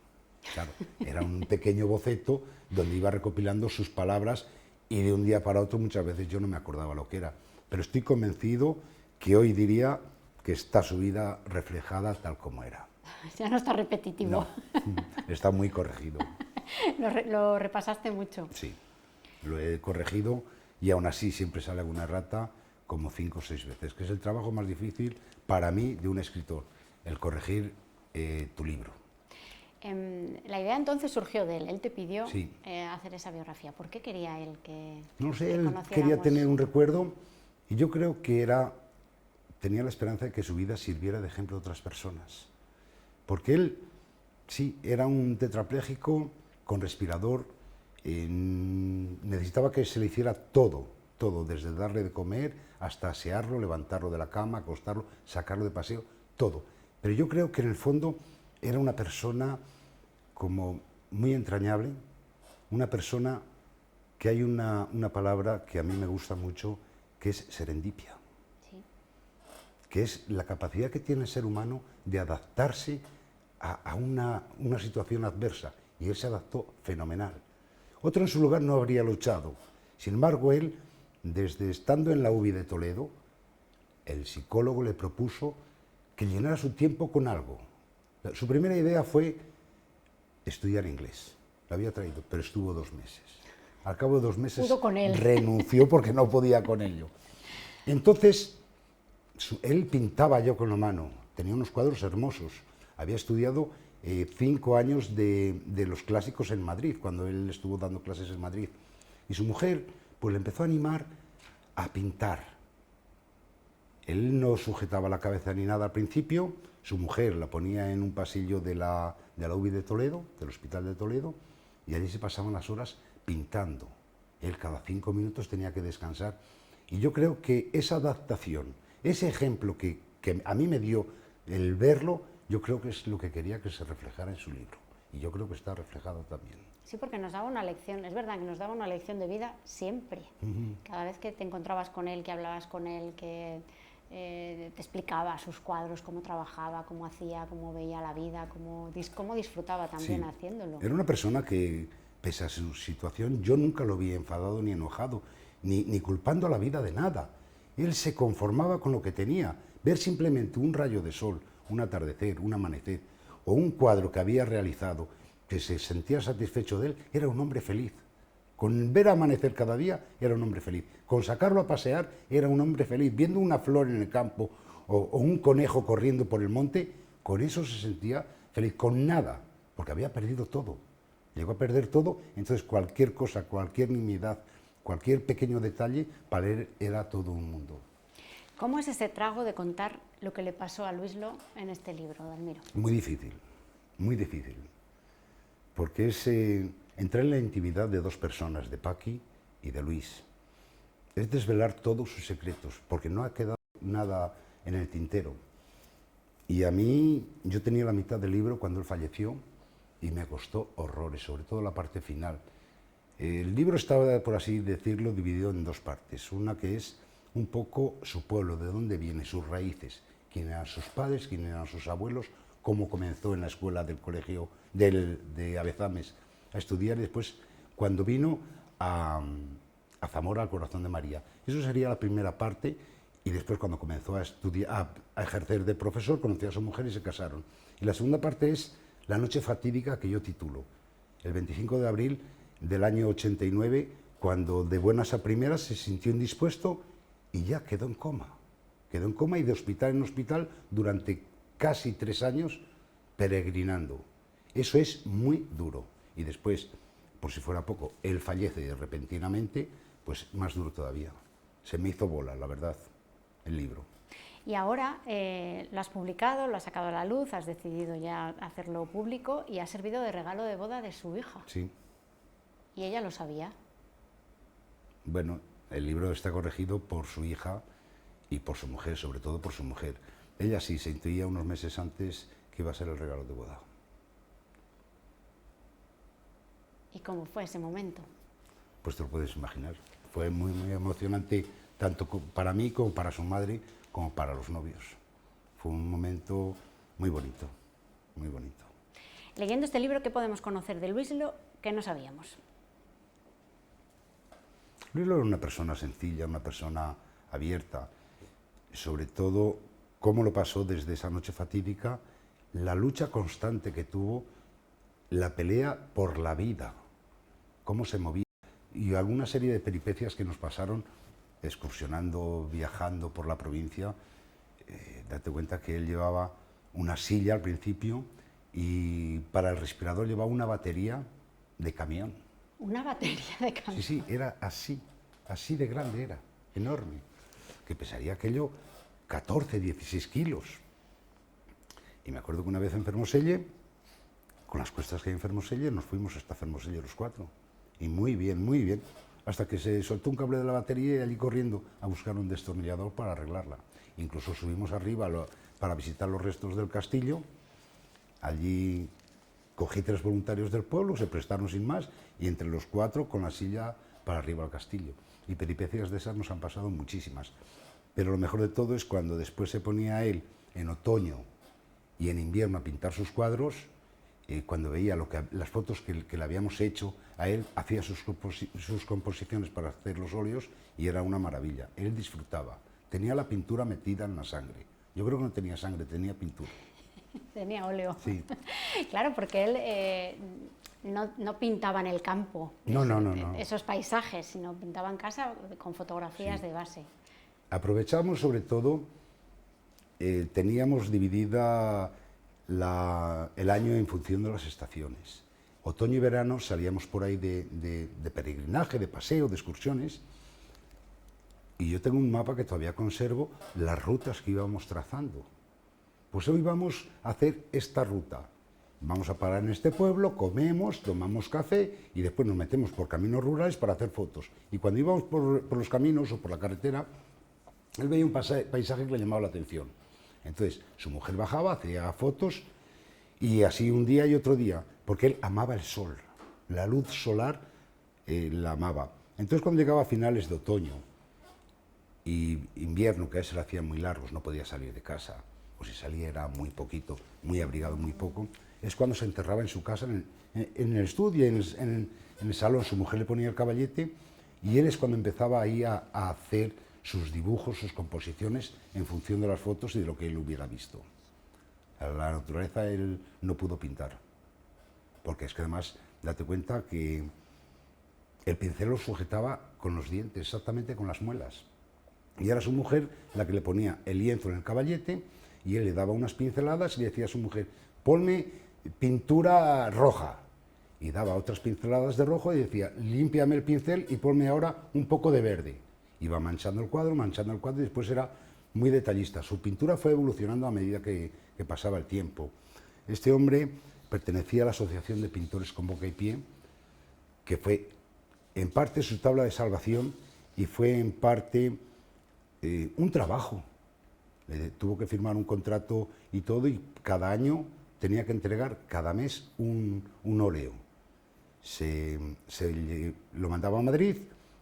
Claro, era un pequeño boceto donde iba recopilando sus palabras y de un día para otro muchas veces yo no me acordaba lo que era. Pero estoy convencido que hoy diría que está su vida reflejada tal como era. Ya no está repetitivo. No, está muy corregido. Lo repasaste mucho. Sí, lo he corregido y aún así siempre sale alguna errata como 5 o 6 veces, que es el trabajo más difícil para mí de un escritor, el corregir tu libro. La idea entonces surgió de él. Él te pidió Sí. hacer esa biografía. ¿Por qué quería él que No sé, que él conociéramos? quería tener un recuerdo y yo creo que tenía la esperanza de que su vida sirviera de ejemplo a otras personas. Porque él, sí, era un tetrapléjico con respirador, necesitaba que se le hiciera todo, desde darle de comer hasta asearlo, levantarlo de la cama, acostarlo, sacarlo de paseo, todo. Pero yo creo que en el fondo era una persona como muy entrañable, una persona que hay una palabra que a mí me gusta mucho, que es serendipia, Sí. que es la capacidad que tiene el ser humano de adaptarse a una situación adversa, y él se adaptó fenomenal. Otro en su lugar no habría luchado. Sin embargo, él, desde estando en la UBI de Toledo, el psicólogo le propuso que llenara su tiempo con algo. Su primera idea fue estudiar inglés. Lo había traído, pero estuvo 2 meses. Al cabo de 2 meses Pudo con él. renunció porque no podía con ello. Entonces, él pintaba yo con la mano, tenía unos cuadros hermosos. Había estudiado 5 años de los clásicos en Madrid, cuando él estuvo dando clases en Madrid. Y su mujer pues le empezó a animar a pintar. Él no sujetaba la cabeza ni nada al principio, su mujer la ponía en un pasillo de la UBI de Toledo, del Hospital de Toledo, y allí se pasaban las horas pintando. Él cada 5 minutos tenía que descansar. Y yo creo que esa adaptación, ese ejemplo que a mí me dio el verlo, yo creo que es lo que quería que se reflejara en su libro. Y yo creo que está reflejado también. Sí, porque nos daba una lección, es verdad que nos daba una lección de vida siempre. Cada vez que te encontrabas con él, que hablabas con él, que te explicaba sus cuadros, cómo trabajaba, cómo hacía, cómo veía la vida, cómo disfrutaba también Sí. haciéndolo. Era una persona que, pese a su situación, yo nunca lo vi enfadado ni enojado, ni culpando a la vida de nada. Él se conformaba con lo que tenía. Ver simplemente un rayo de sol, un atardecer, un amanecer, o un cuadro que había realizado, que se sentía satisfecho de él, era un hombre feliz. Con ver amanecer cada día, era un hombre feliz. Con sacarlo a pasear, era un hombre feliz. Viendo una flor en el campo o un conejo corriendo por el monte, Con eso se sentía feliz, con nada, porque había perdido todo. Llegó a perder todo, entonces cualquier cosa, cualquier nimiedad, cualquier pequeño detalle, para él era todo un mundo. ¿Cómo es ese trago de contar lo que le pasó a Luislo en este libro, Dalmiro? Muy difícil, porque es entrar en la intimidad de dos personas, de Paqui y de Luis. Es desvelar todos sus secretos, porque no ha quedado nada en el tintero. Y a mí, yo tenía la mitad del libro cuando él falleció y me costó horrores, sobre todo la parte final. El libro estaba, por así decirlo, dividido en dos partes. Una que es un poco su pueblo, de dónde viene, sus raíces, quién eran sus padres, quién eran sus abuelos, cómo comenzó en la escuela del colegio de Abezames a estudiar y después cuando vino a Zamora, al Corazón de María. Eso sería la primera parte y después cuando comenzó a estudiar, a ejercer de profesor, conoció a su mujer y se casaron. Y la segunda parte es la noche fatídica que yo titulo, el 25 de abril del año 89, cuando de buenas a primeras se sintió indispuesto y ya quedó en coma. Quedó en coma y de hospital en hospital durante casi 3 años peregrinando. Eso es muy duro. Y después, por si fuera poco, él fallece repentinamente, pues más duro todavía. Se me hizo bola, la verdad, el libro. Y ahora lo has publicado, lo has sacado a la luz, has decidido ya hacerlo público y ha servido de regalo de boda de su hija. Sí. ¿Y ella lo sabía? Bueno, el libro está corregido por su hija y por su mujer, sobre todo por su mujer. Ella sí se intuía unos meses antes que iba a ser el regalo de boda. ¿Y cómo fue ese momento? Pues te lo puedes imaginar. Fue muy, muy emocionante, tanto para mí como para su madre, como para los novios. Fue un momento muy bonito, muy bonito. Leyendo este libro, ¿qué podemos conocer de Luislo que no sabíamos? Luislo era una persona sencilla, una persona abierta, sobre todo cómo lo pasó desde esa noche fatídica, la lucha constante que tuvo, la pelea por la vida, cómo se movía y alguna serie de peripecias que nos pasaron excursionando, viajando por la provincia. Date cuenta que él llevaba una silla al principio y para el respirador llevaba una batería de camión. ¿Una batería de camión? Sí, sí, era así, así de grande era, enorme, que pesaría aquello 14, 16 kilos. Y me acuerdo que una vez en Fermoselle, con las cuestas que hay en Fermoselle, nos fuimos hasta Fermoselle los 4. Y muy bien, hasta que se soltó un cable de la batería y allí corriendo a buscar un destornillador para arreglarla. Incluso subimos arriba para visitar los restos del castillo. Allí cogí 3 voluntarios del pueblo, se prestaron sin más, y entre los 4 con la silla para arriba al castillo. Y peripecias de esas nos han pasado muchísimas. Pero lo mejor de todo es cuando después se ponía él en otoño y en invierno a pintar sus cuadros, cuando veía las fotos que le habíamos hecho a él, hacía sus composiciones para hacer los óleos y era una maravilla. Él disfrutaba, tenía la pintura metida en la sangre. Yo creo que no tenía sangre, tenía pintura. Tenía óleo. Sí. Claro, porque él no pintaba en el campo No. esos paisajes, sino pintaba en casa con fotografías de base. Aprovechamos sobre todo, teníamos dividida el año en función de las estaciones. Otoño y verano salíamos por ahí de peregrinaje, de paseo, de excursiones, y yo tengo un mapa que todavía conservo, las rutas que íbamos trazando. Pues hoy vamos a hacer esta ruta. Vamos a parar en este pueblo, comemos, tomamos café y después nos metemos por caminos rurales para hacer fotos. Y cuando íbamos por los caminos o por la carretera, él veía un paisaje que le llamaba la atención. Entonces, su mujer bajaba, hacía fotos y así un día y otro día, porque él amaba el sol, la luz solar la amaba. Entonces, cuando llegaba a finales de otoño y invierno, que a él se le hacían muy largos, no podía salir de casa, o si salía era muy poquito, muy abrigado, muy poco, es cuando se enterraba en su casa, en el estudio, en el salón. Su mujer le ponía el caballete y él es cuando empezaba ahí a hacer sus dibujos, sus composiciones en función de las fotos y de lo que él hubiera visto. A la naturaleza él no pudo pintar, porque es que además, date cuenta que el pincel lo sujetaba con los dientes, exactamente con las muelas. Y era su mujer la que le ponía el lienzo en el caballete y él le daba unas pinceladas y le decía a su mujer, ponme pintura roja, y daba otras pinceladas de rojo y decía, límpiame el pincel y ponme ahora un poco de verde. Iba manchando el cuadro y después era muy detallista. Su pintura fue evolucionando a medida que pasaba el tiempo. Este hombre pertenecía a la Asociación de Pintores con Boca y Pie, que fue en parte su tabla de salvación y fue en parte un trabajo. Tuvo que firmar un contrato y todo, y cada año tenía que entregar cada mes un óleo. Lo mandaba a Madrid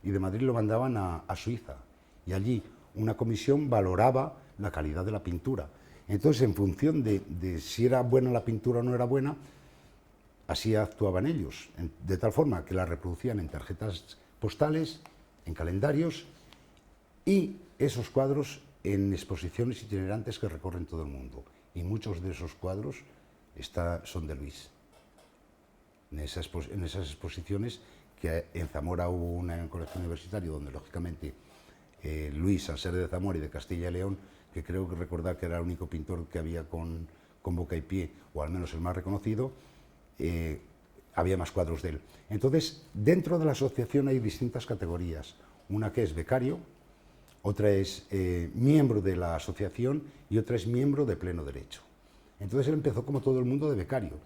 y de Madrid lo mandaban a Suiza, y allí una comisión valoraba la calidad de la pintura. Entonces, en función de si era buena la pintura o no era buena, así actuaban ellos, de tal forma que la reproducían en tarjetas postales, en calendarios, y esos cuadros en exposiciones itinerantes que recorren todo el mundo. Y muchos de esos cuadros son de Luis. En esas exposiciones, que en Zamora hubo una en el Colegio Universitario, donde lógicamente Luis, al ser de Zamora y de Castilla y León, que creo que recordar que era el único pintor que había con Boca y Pie, o al menos el más reconocido, había más cuadros de él. Entonces, dentro de la asociación hay distintas categorías. Una que es becario, otra es miembro de la asociación y otra es miembro de pleno derecho. Entonces él empezó como todo el mundo de becario.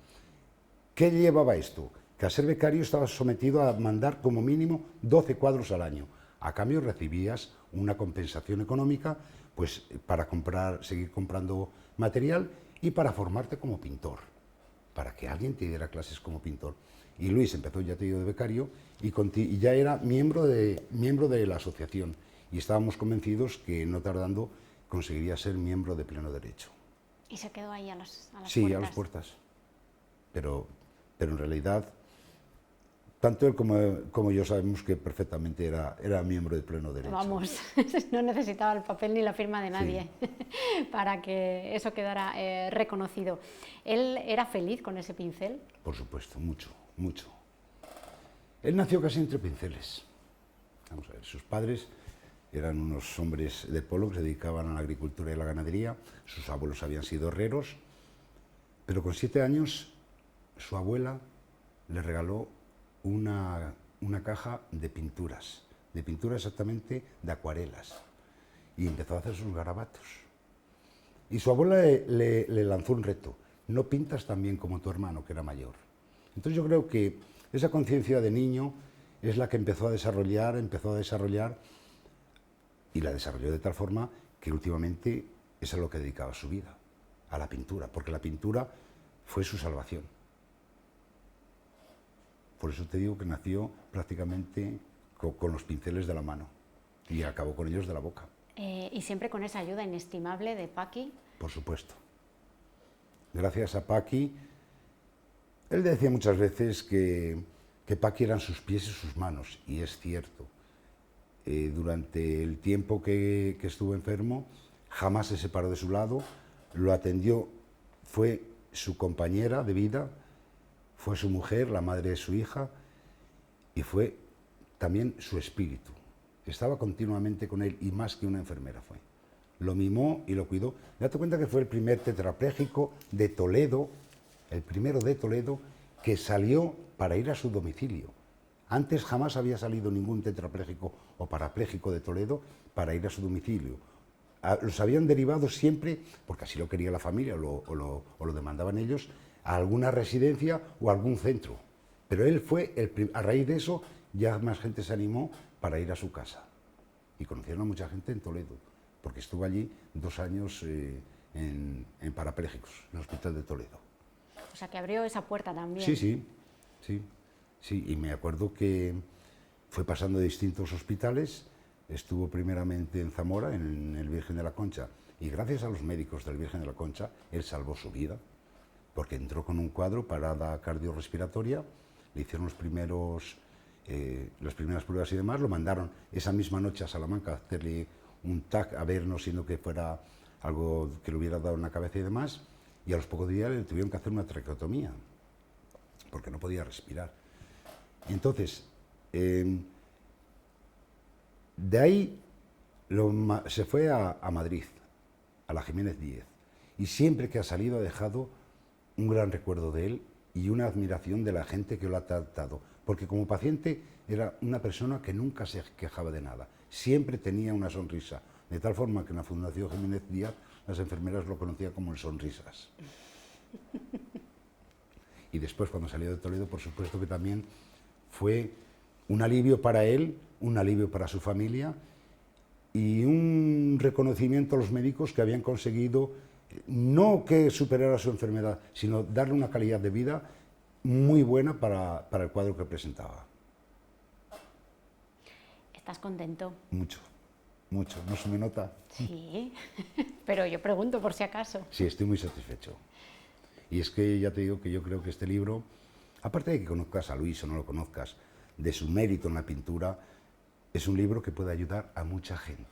¿Qué llevaba esto? Que al ser becario estaba sometido a mandar como mínimo 12 cuadros al año. A cambio recibías una compensación económica, pues para seguir comprando material y para formarte como pintor, para que alguien te diera clases como pintor. Y Luis empezó, ya te digo, de becario y ya era miembro de la asociación. Y estábamos convencidos que no tardando conseguiría ser miembro de pleno derecho. ¿Y se quedó ahí a las puertas? Sí, a las puertas. Pero en realidad, tanto él como yo sabemos que perfectamente era miembro de pleno derecho. Vamos, no necesitaba el papel ni la firma de nadie, sí, para que eso quedara reconocido. ¿Él era feliz con ese pincel? Por supuesto, mucho, mucho. Él nació casi entre pinceles. Vamos a ver, sus padres eran unos hombres de pueblo que se dedicaban a la agricultura y la ganadería. Sus abuelos habían sido herreros, pero con 7 años su abuela le regaló una caja de pinturas exactamente de acuarelas, y empezó a hacer sus garabatos. Y su abuela le lanzó un reto: no pintas tan bien como tu hermano, que era mayor. Entonces yo creo que esa conciencia de niño es la que empezó a desarrollar, y la desarrolló de tal forma que últimamente es a lo que dedicaba su vida, a la pintura, porque la pintura fue su salvación. Por eso te digo que nació prácticamente con los pinceles de la mano y acabó con ellos de la boca. Y siempre con esa ayuda inestimable de Paqui. Por supuesto. Gracias a Paqui. Él decía muchas veces que Paqui eran sus pies y sus manos, y es cierto. Durante el tiempo que estuvo enfermo, jamás se separó de su lado, lo atendió, fue su compañera de vida, fue su mujer, la madre de su hija, y fue también su espíritu. Estaba continuamente con él, y más que una enfermera fue. Lo mimó y lo cuidó. Date cuenta que fue el primer tetrapléjico de Toledo, el primero de Toledo, que salió para ir a su domicilio. Antes jamás había salido ningún tetrapléjico o parapléjico de Toledo para ir a su domicilio. Los habían derivado siempre, porque así lo quería la familia o lo demandaban ellos, a alguna residencia o a algún centro. Pero él fue, a raíz de eso, ya más gente se animó para ir a su casa. Y conocieron a mucha gente en Toledo, porque estuvo allí 2 años en parapléjicos, en el Hospital de Toledo. O sea, que abrió esa puerta también. Sí, y me acuerdo que fue pasando de distintos hospitales, estuvo primeramente en Zamora, en el Virgen de la Concha, y gracias a los médicos del Virgen de la Concha, él salvó su vida, porque entró con un cuadro, parada cardiorrespiratoria, le hicieron las primeras pruebas y demás, lo mandaron esa misma noche a Salamanca a hacerle un TAC, a ver, no siendo que fuera algo que le hubiera dado en la cabeza y demás, y a los pocos días le tuvieron que hacer una traqueotomía, porque no podía respirar. Y entonces, de ahí se fue a Madrid, a la Jiménez Díez, y siempre que ha salido ha dejado un gran recuerdo de él y una admiración de la gente que lo ha tratado, porque como paciente era una persona que nunca se quejaba de nada, siempre tenía una sonrisa, de tal forma que en la Fundación Jiménez Díaz las enfermeras lo conocían como el Sonrisas. Y después, cuando salió de Toledo, por supuesto que también fue un alivio para él, un alivio para su familia y un reconocimiento a los médicos que habían conseguido no que superara su enfermedad, sino darle una calidad de vida muy buena para el cuadro que presentaba. ¿Estás contento? Mucho, mucho. ¿No se me nota? Sí, pero yo pregunto por si acaso. Sí, estoy muy satisfecho. Y es que ya te digo que yo creo que este libro, aparte de que conozcas a Luis o no lo conozcas, de su mérito en la pintura, es un libro que puede ayudar a mucha gente.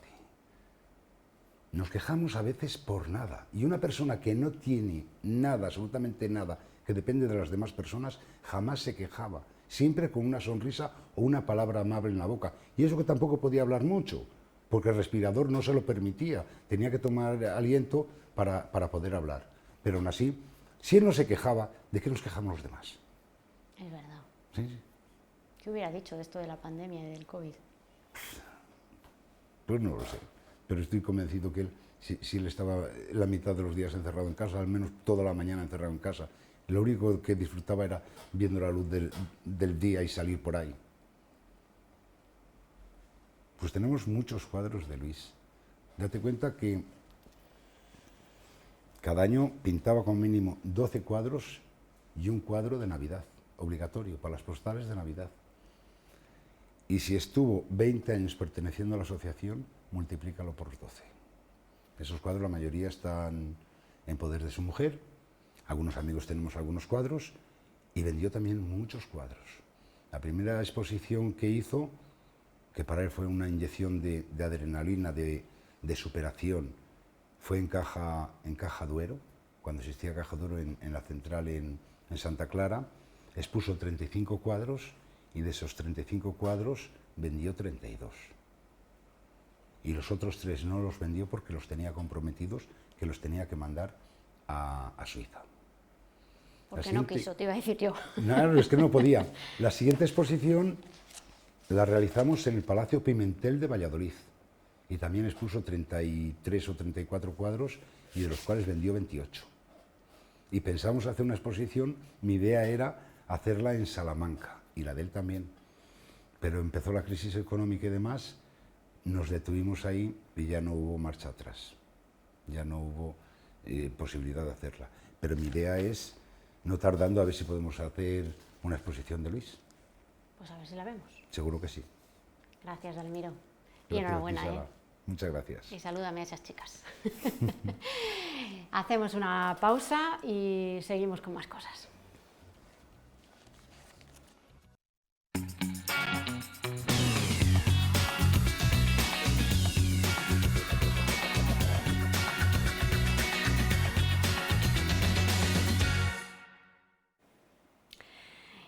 Nos quejamos a veces por nada, y una persona que no tiene nada, absolutamente nada, que depende de las demás personas, jamás se quejaba, siempre con una sonrisa o una palabra amable en la boca. Y eso que tampoco podía hablar mucho, porque el respirador no se lo permitía, tenía que tomar aliento para poder hablar. Pero aún así, si él no se quejaba, ¿de qué nos quejamos los demás? Es verdad. ¿Sí? ¿Qué hubiera dicho de esto de la pandemia y del COVID? Pues no lo sé, pero estoy convencido que él, si él estaba la mitad de los días encerrado en casa, al menos toda la mañana encerrado en casa, lo único que disfrutaba era viendo la luz del día y salir por ahí. Pues tenemos muchos cuadros de Luis. Date cuenta que cada año pintaba con mínimo 12 cuadros y un cuadro de Navidad, obligatorio, para las postales de Navidad. Y si estuvo 20 años perteneciendo a la asociación, multiplícalo por 12. Esos cuadros, la mayoría están en poder de su mujer, algunos amigos tenemos algunos cuadros, y vendió también muchos cuadros. La primera exposición que hizo, que para él fue una inyección de adrenalina, de superación, fue en Caja Duero, cuando existía Caja Duero en la central en Santa Clara, expuso 35 cuadros, y de esos 35 cuadros vendió 32. Y los otros 3 no los vendió porque los tenía comprometidos, que los tenía que mandar a Suiza. Porque no quiso, te iba a decir yo. No, es que no podía. La siguiente exposición la realizamos en el Palacio Pimentel de Valladolid. Y también expuso 33 o 34 cuadros, y de los cuales vendió 28. Y pensamos hacer una exposición, mi idea era hacerla en Salamanca, y la de él también. Pero empezó la crisis económica y demás, nos detuvimos ahí y ya no hubo marcha atrás. Ya no hubo posibilidad de hacerla. Pero mi idea es, no tardando, a ver si podemos hacer una exposición de Luis. Pues a ver si la vemos. Seguro que sí. Gracias, Dalmiro. Y Gracias, enhorabuena, Gisela. Muchas gracias. Y salúdame a esas chicas. Hacemos una pausa y seguimos con más cosas.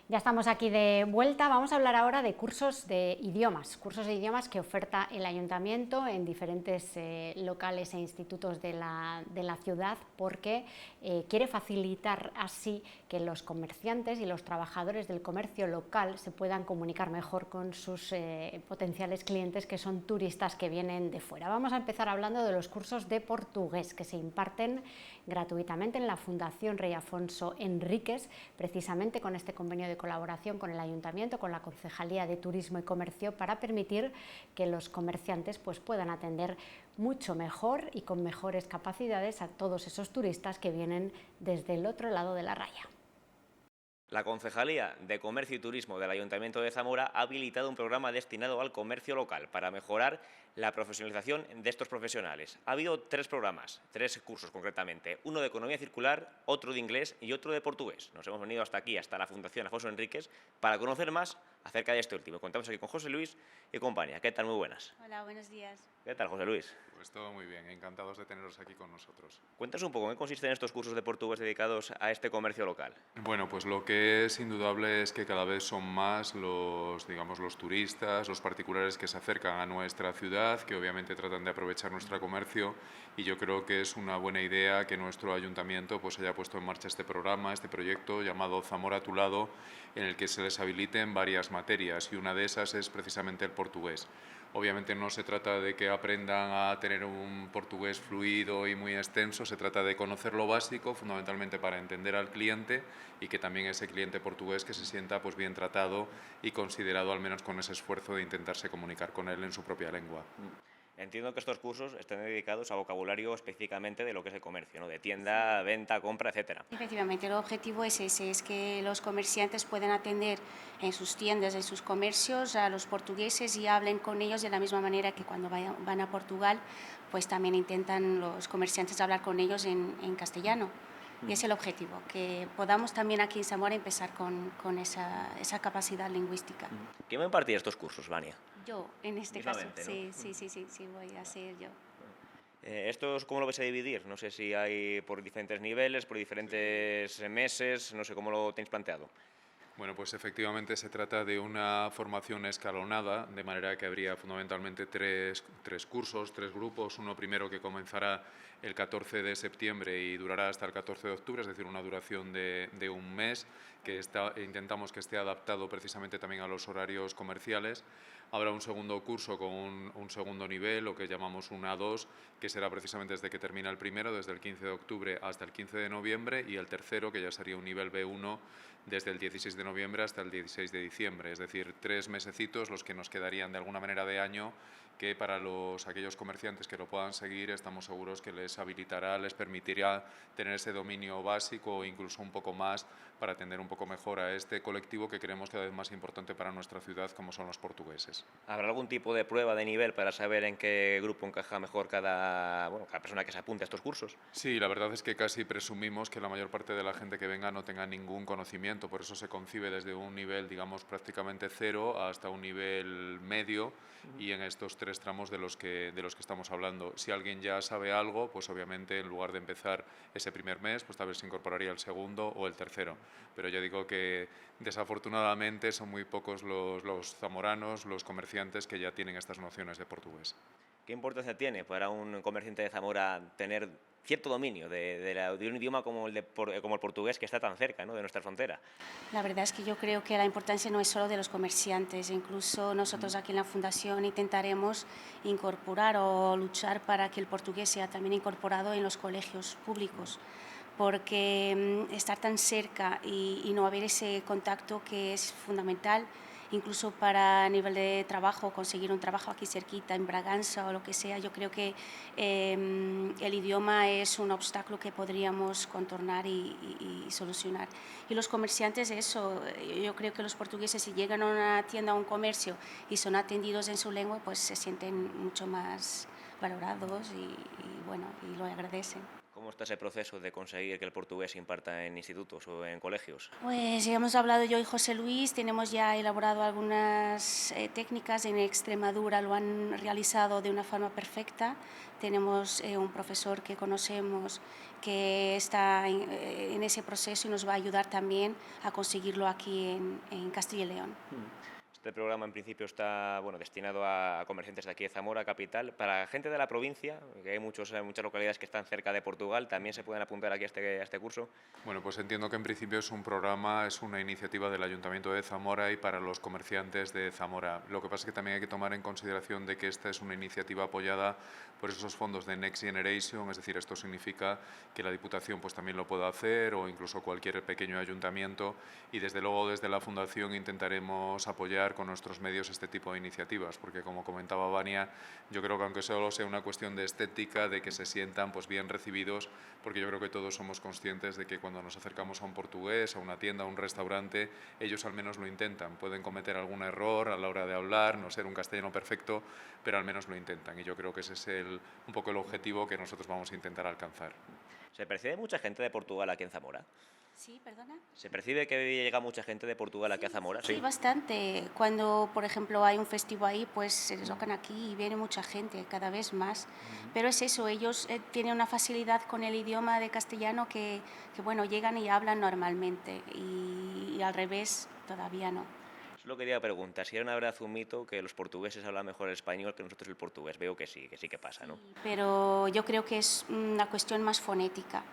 Ya estamos aquí de vuelta. Vamos a hablar ahora de cursos de idiomas que oferta el Ayuntamiento en diferentes locales e institutos de la ciudad, porque quiere facilitar así que los comerciantes y los trabajadores del comercio local se puedan comunicar mejor con sus potenciales clientes, que son turistas que vienen de fuera. Vamos a empezar hablando de los cursos de portugués que se imparten gratuitamente en la Fundación Rey Afonso Enríquez, precisamente con este convenio de colaboración con el Ayuntamiento, con la Concejalía de Turismo y Comercio, para permitir que los comerciantes pues, puedan atender mucho mejor y con mejores capacidades a todos esos turistas que vienen desde el otro lado de la raya. La Concejalía de Comercio y Turismo del Ayuntamiento de Zamora ha habilitado un programa destinado al comercio local para mejorar la profesionalización de estos profesionales. Ha habido 3 programas, 3 cursos concretamente, uno de economía circular, otro de inglés y otro de portugués. Nos hemos venido hasta aquí, hasta la Fundación Afonso Enríquez, para conocer más acerca de este último. Contamos aquí con José Luis y compañía. ¿Qué tal? Muy buenas. Hola, buenos días. ¿Qué tal, José Luis? Pues todo muy bien, encantados de teneros aquí con nosotros. Cuéntanos un poco, ¿en qué consisten estos cursos de portugués dedicados a este comercio local? Bueno, pues lo que es indudable es que cada vez son más digamos, los turistas, los particulares que se acercan a nuestra ciudad, que obviamente tratan de aprovechar nuestro comercio, y yo creo que es una buena idea que nuestro ayuntamiento pues haya puesto en marcha este programa, este proyecto llamado Zamora a tu lado, en el que se les habiliten varias materias, y una de esas es precisamente el portugués. Obviamente no se trata de que aprendan a tener un portugués fluido y muy extenso, se trata de conocer lo básico, fundamentalmente para entender al cliente, y que también ese cliente portugués que se sienta pues bien tratado y considerado, al menos con ese esfuerzo de intentarse comunicar con él en su propia lengua. Entiendo que estos cursos estén dedicados a vocabulario específicamente de lo que es el comercio, ¿no? De tienda, venta, compra, etcétera. Efectivamente, el objetivo es ese, es que los comerciantes puedan atender en sus tiendas, en sus comercios a los portugueses y hablen con ellos de la misma manera que cuando van a Portugal, pues también intentan los comerciantes hablar con ellos en castellano. Y es el objetivo, que podamos también aquí en Zamora empezar con esa capacidad lingüística. ¿Quién va a impartir estos cursos, Vania? Yo, en este caso, Mismamente, ¿no? sí, voy a ser yo. ¿Estos cómo lo vais a dividir? No sé si hay por diferentes niveles, por diferentes meses, no sé cómo lo tenéis planteado. Bueno, pues efectivamente se trata de una formación escalonada, de manera que habría fundamentalmente tres cursos, tres grupos. Uno primero que comenzará el 14 de septiembre y durará hasta el 14 de octubre, es decir, una duración de un mes, que intentamos que esté adaptado precisamente también a los horarios comerciales. Habrá un segundo curso con un segundo nivel, lo que llamamos un A2, que será precisamente desde que termina el primero, desde el 15 de octubre hasta el 15 de noviembre, y el tercero, que ya sería un nivel B1, desde el 16 de noviembre hasta el 16 de diciembre, es decir, 3 mesecitos los que nos quedarían de alguna manera de año, que para aquellos comerciantes que lo puedan seguir estamos seguros que les habilitará, les permitirá tener ese dominio básico o incluso un poco más para atender un poco mejor a este colectivo que creemos cada vez más importante para nuestra ciudad, como son los portugueses. ¿Habrá algún tipo de prueba de nivel para saber en qué grupo encaja mejor cada persona que se apunte a estos cursos? Sí, la verdad es que casi presumimos que la mayor parte de la gente que venga no tenga ningún conocimiento, por eso se concibe desde un nivel, digamos, prácticamente cero hasta un nivel medio, y en estos tres tramos de los que estamos hablando. Si alguien ya sabe algo, pues obviamente en lugar de empezar ese primer mes, pues tal vez se incorporaría el segundo o el tercero. Pero ya digo que desafortunadamente son muy pocos los zamoranos, los comerciantes que ya tienen estas nociones de portugués. ¿Qué importancia tiene para un comerciante de Zamora tener cierto dominio de un idioma como el portugués, que está tan cerca, ¿no?, de nuestra frontera? La verdad es que yo creo que la importancia no es solo de los comerciantes, incluso nosotros aquí en la Fundación intentaremos incorporar o luchar para que el portugués sea también incorporado en los colegios públicos, porque estar tan cerca y no haber ese contacto que es fundamental, incluso para a nivel de trabajo, conseguir un trabajo aquí cerquita, en Braganza o lo que sea, yo creo que el idioma es un obstáculo que podríamos contornar y solucionar. Y los comerciantes, eso, yo creo que los portugueses, si llegan a una tienda, a un comercio y son atendidos en su lengua, pues se sienten mucho más valorados y lo agradecen. ¿Cómo está ese proceso de conseguir que el portugués se imparta en institutos o en colegios? Pues ya hemos hablado yo y José Luis, tenemos ya elaborado algunas técnicas. En Extremadura lo han realizado de una forma perfecta. Tenemos un profesor que conocemos que está en ese proceso y nos va a ayudar también a conseguirlo aquí en Castilla y León. Este programa en principio está destinado a comerciantes de aquí de Zamora, capital. Para gente de la provincia, que hay muchas localidades que están cerca de Portugal, ¿también se pueden apuntar aquí a este curso? Bueno, pues entiendo que en principio es una iniciativa del Ayuntamiento de Zamora y para los comerciantes de Zamora. Lo que pasa es que también hay que tomar en consideración de que esta es una iniciativa apoyada por esos fondos de Next Generation, es decir, esto significa que la Diputación pues también lo pueda hacer, o incluso cualquier pequeño ayuntamiento, y desde luego desde la Fundación intentaremos apoyar con nuestros medios este tipo de iniciativas, porque como comentaba Vania, yo creo que aunque solo sea una cuestión de estética, de que se sientan pues bien recibidos, porque yo creo que todos somos conscientes de que cuando nos acercamos a un portugués, a una tienda, a un restaurante, ellos al menos lo intentan. Pueden cometer algún error a la hora de hablar, no ser un castellano perfecto, pero al menos lo intentan, y yo creo que ese es un poco el objetivo que nosotros vamos a intentar alcanzar. ¿Se percibe mucha gente de Portugal aquí en Zamora? Sí, perdona. ¿Se percibe que llega mucha gente de Portugal aquí a Zamora? Sí, bastante. Cuando, por ejemplo, hay un festival ahí, pues se deslocan aquí y viene mucha gente, cada vez más. Pero es eso, ellos tienen una facilidad con el idioma de castellano que, bueno, llegan y hablan normalmente y al revés todavía no. Solo quería preguntar si era una verdad un mito que los portugueses hablan mejor el español que nosotros el portugués. Veo que sí que pasa, ¿no? Pero yo creo que es una cuestión más fonética,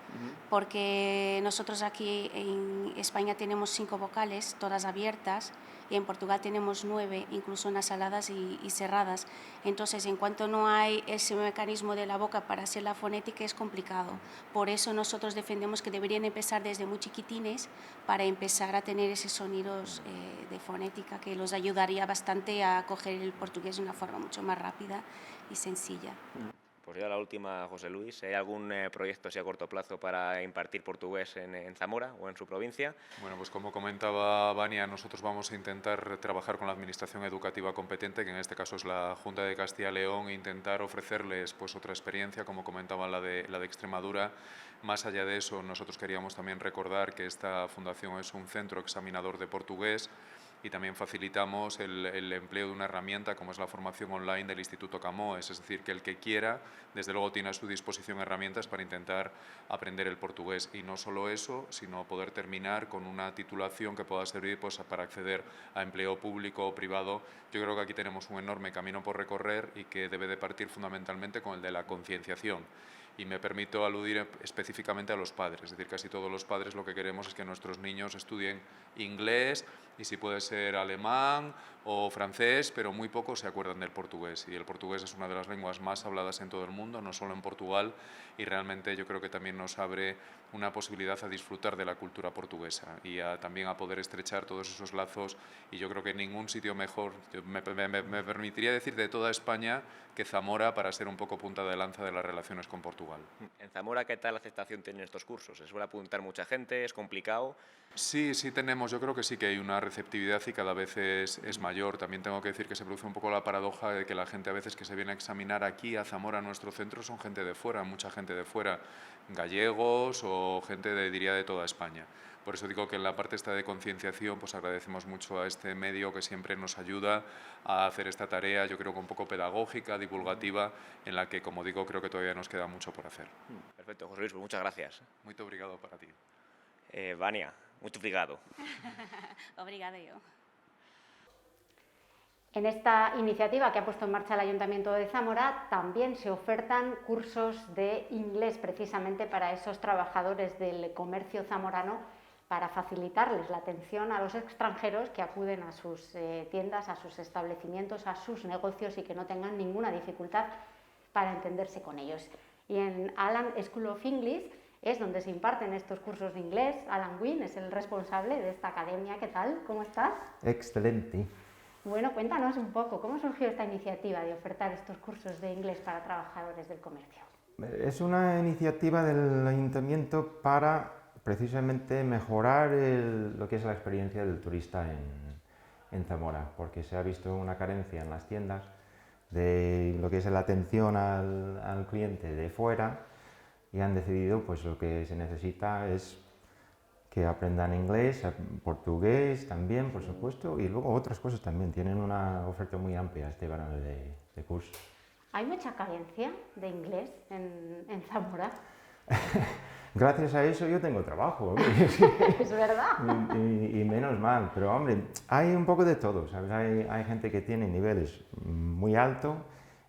porque nosotros aquí en España tenemos 5 vocales, todas abiertas, y en Portugal tenemos 9, incluso nasaladas y cerradas. Entonces, en cuanto no hay ese mecanismo de la boca para hacer la fonética, es complicado. Por eso nosotros defendemos que deberían empezar desde muy chiquitines para empezar a tener esos sonidos de fonética que los ayudaría bastante a coger el portugués de una forma mucho más rápida y sencilla. Pues ya la última, José Luis. ¿Hay algún proyecto así a corto plazo para impartir portugués en Zamora o en su provincia? Bueno, pues como comentaba Vania, nosotros vamos a intentar trabajar con la administración educativa competente, que en este caso es la Junta de Castilla y León, e intentar ofrecerles pues otra experiencia, como comentaba la de Extremadura. Más allá de eso, nosotros queríamos también recordar que esta fundación es un centro examinador de portugués y también facilitamos el empleo de una herramienta como es la formación online del Instituto Camões, es decir, que el que quiera, desde luego tiene a su disposición herramientas para intentar aprender el portugués y no solo eso, sino poder terminar con una titulación que pueda servir pues, para acceder a empleo público o privado. Yo creo que aquí tenemos un enorme camino por recorrer y que debe de partir fundamentalmente con el de la concienciación. Y me permito aludir específicamente a los padres, es decir, casi todos los padres lo que queremos es que nuestros niños estudien inglés y si puede ser alemán o francés, pero muy pocos se acuerdan del portugués. Y el portugués es una de las lenguas más habladas en todo el mundo, no solo en Portugal, y realmente yo creo que también nos abre una posibilidad a disfrutar de la cultura portuguesa y también a poder estrechar todos esos lazos. Y yo creo que en ningún sitio mejor, me permitiría decir de toda España, que Zamora para ser un poco punta de lanza de las relaciones con Portugal. En Zamora, ¿qué tal aceptación tienen estos cursos? ¿Se suele apuntar mucha gente? ¿Es complicado? Sí tenemos, yo creo que sí que hay una receptividad y cada vez es mayor. También tengo que decir que se produce un poco la paradoja de que la gente a veces que se viene a examinar aquí a Zamora, a nuestro centro, son gente de fuera, mucha gente de fuera, gallegos o gente diría de toda España. Por eso digo que en la parte esta de concienciación pues agradecemos mucho a este medio que siempre nos ayuda a hacer esta tarea, yo creo que un poco pedagógica, divulgativa, en la que, como digo, creo que todavía nos queda mucho por hacer. Perfecto, José Luis, pues muchas gracias. Muy obrigado para ti. Vania, muito obrigado. Obrigada yo. En esta iniciativa que ha puesto en marcha el Ayuntamiento de Zamora también se ofertan cursos de inglés precisamente para esos trabajadores del comercio zamorano para facilitarles la atención a los extranjeros que acuden a sus tiendas, a sus establecimientos, a sus negocios y que no tengan ninguna dificultad para entenderse con ellos. Y en Alan School of English es donde se imparten estos cursos de inglés. Alan Wynn es el responsable de esta academia. ¿Qué tal? ¿Cómo estás? Excelente. Bueno, cuéntanos un poco, ¿cómo surgió esta iniciativa de ofertar estos cursos de inglés para trabajadores del comercio? Es una iniciativa del Ayuntamiento para precisamente mejorar lo que es la experiencia del turista en Zamora, porque se ha visto una carencia en las tiendas de lo que es la atención al cliente de fuera y han decidido pues lo que se necesita es que aprendan inglés, portugués también, por supuesto, y luego otras cosas también. Tienen una oferta muy amplia este verano de curso. ¿Hay mucha carencia de inglés en Zamora? Gracias a eso yo tengo trabajo. Es verdad. Y menos mal, pero hombre, hay un poco de todo, ¿sabes? Hay gente que tiene niveles muy altos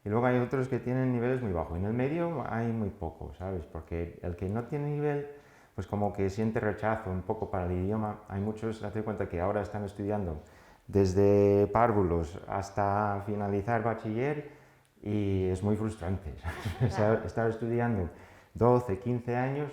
y luego hay otros que tienen niveles muy bajos. En el medio hay muy poco, ¿sabes? Porque el que no tiene nivel, pues como que siente rechazo un poco para el idioma. Hay muchos, date cuenta que ahora están estudiando desde párvulos hasta finalizar bachiller y es muy frustrante, ¿sabes? Estar estudiando 12, 15 años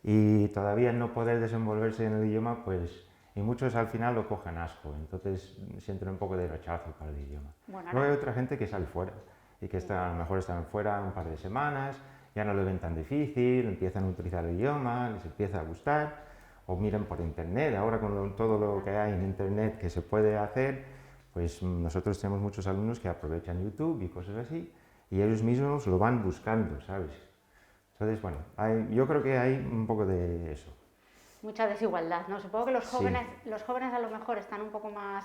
y todavía no poder desenvolverse en el idioma, pues, y muchos al final lo cogen asco, entonces sienten un poco de rechazo para el idioma. Bueno, luego hay otra gente que sale fuera y que a lo mejor están fuera un par de semanas, ya no lo ven tan difícil, empiezan a utilizar el idioma, les empieza a gustar, o miran por internet, ahora con todo lo que hay en internet que se puede hacer, pues nosotros tenemos muchos alumnos que aprovechan YouTube y cosas así, y ellos mismos lo van buscando, ¿sabes? Entonces, bueno, yo creo que hay un poco de eso. mucha desigualdad, ¿no? Supongo que los jóvenes a lo mejor están un poco más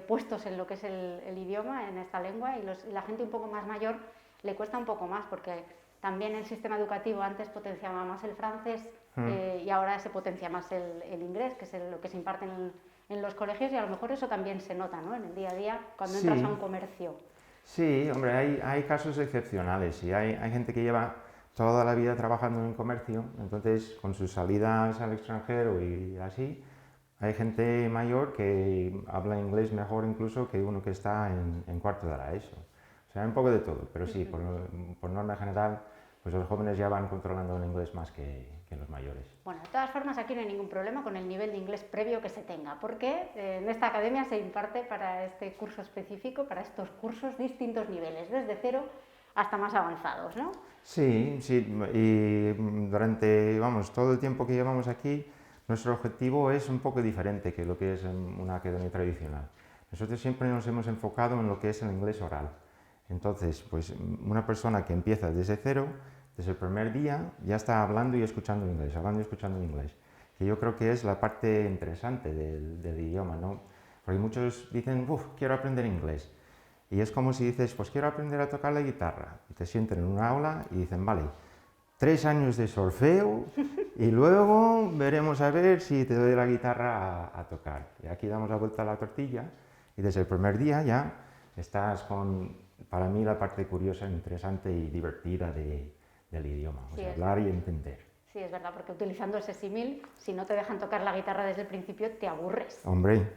puestos en lo que es el idioma, en esta lengua, y la gente un poco más mayor le cuesta un poco más, porque también el sistema educativo antes potenciaba más el francés y ahora se potencia más el inglés, que es lo que se imparte en los colegios, y a lo mejor eso también se nota, ¿no? En el día a día, cuando entras a un comercio. Sí, hombre, hay casos excepcionales y hay gente que lleva toda la vida trabajando en comercio, entonces con sus salidas al extranjero y así, hay gente mayor que habla inglés mejor incluso que uno que está en cuarto de la ESO. O sea, un poco de todo, pero sí, por norma general, pues los jóvenes ya van controlando el inglés más que los mayores. Bueno, de todas formas, aquí no hay ningún problema con el nivel de inglés previo que se tenga, porque en esta academia se imparte para este curso específico, para estos cursos, distintos niveles, desde cero hasta más avanzados, ¿no? Sí, sí, y durante, vamos, todo el tiempo que llevamos aquí, nuestro objetivo es un poco diferente que lo que es una academia tradicional. Nosotros siempre nos hemos enfocado en lo que es el inglés oral. Entonces, pues una persona que empieza desde cero, desde el primer día, ya está hablando y escuchando inglés, hablando y escuchando inglés. Que yo creo que es la parte interesante del idioma, ¿no? Porque muchos dicen, quiero aprender inglés. Y es como si dices, pues quiero aprender a tocar la guitarra. Y te sienten en una aula y dicen, vale, 3 años de solfeo y luego veremos a ver si te doy la guitarra a tocar. Y aquí damos la vuelta a la tortilla y desde el primer día ya estás con, para mí, la parte curiosa, interesante y divertida del idioma, o sea, hablar y entender. Sí, es verdad, porque utilizando ese símil, si no te dejan tocar la guitarra desde el principio, te aburres. Hombre,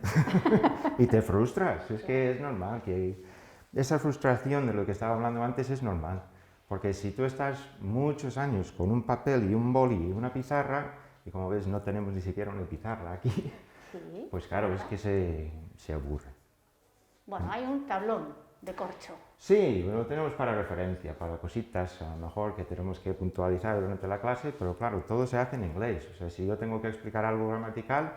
y te frustras, es que es normal que... Esa frustración de lo que estaba hablando antes es normal, porque si tú estás muchos años con un papel y un boli y una pizarra, y como ves no tenemos ni siquiera una pizarra aquí, sí, pues claro, es que se aburre. Bueno, hay un tablón de corcho. Sí, lo tenemos para referencia, para cositas a lo mejor que tenemos que puntualizar durante la clase, pero claro, todo se hace en inglés. O sea, si yo tengo que explicar algo gramatical,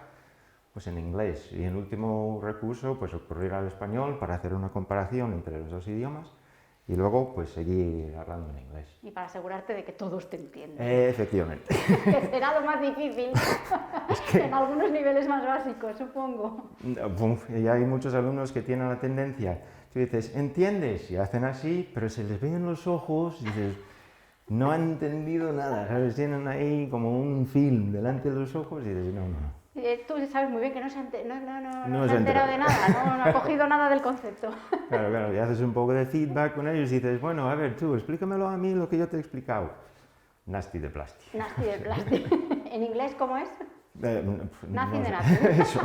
pues en inglés. Y en último recurso, pues recurrir al español para hacer una comparación entre los dos idiomas y luego pues seguir hablando en inglés. Y para asegurarte de que todos te entienden. Efectivamente. Que será lo más difícil en algunos niveles más básicos, supongo. Y hay muchos alumnos que tienen la tendencia, tú dices, ¿entiendes? Y hacen así, pero se les ven los ojos y dices, no han entendido nada, ¿sabes? Tienen ahí como un film delante de los ojos y dices, no. Tú sabes muy bien que no se ha enterado de nada, no ha cogido nada del concepto. Claro, y haces un poco de feedback con ellos y dices, bueno, a ver, tú, explícamelo a mí lo que yo te he explicado. Nasty de plástico. Nasty de plástico. ¿En inglés cómo es? Nothing de nothing. Eso,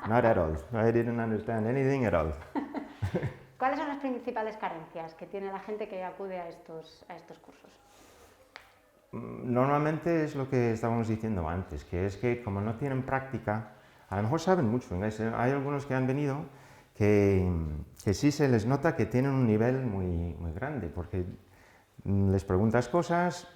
not at all. I didn't understand anything at all. ¿Cuáles son las principales carencias que tiene la gente que acude a estos cursos? Normalmente es lo que estábamos diciendo antes, que es que como no tienen práctica, a lo mejor saben mucho inglés. Hay algunos que han venido que sí se les nota que tienen un nivel muy, muy grande, porque les preguntas cosas,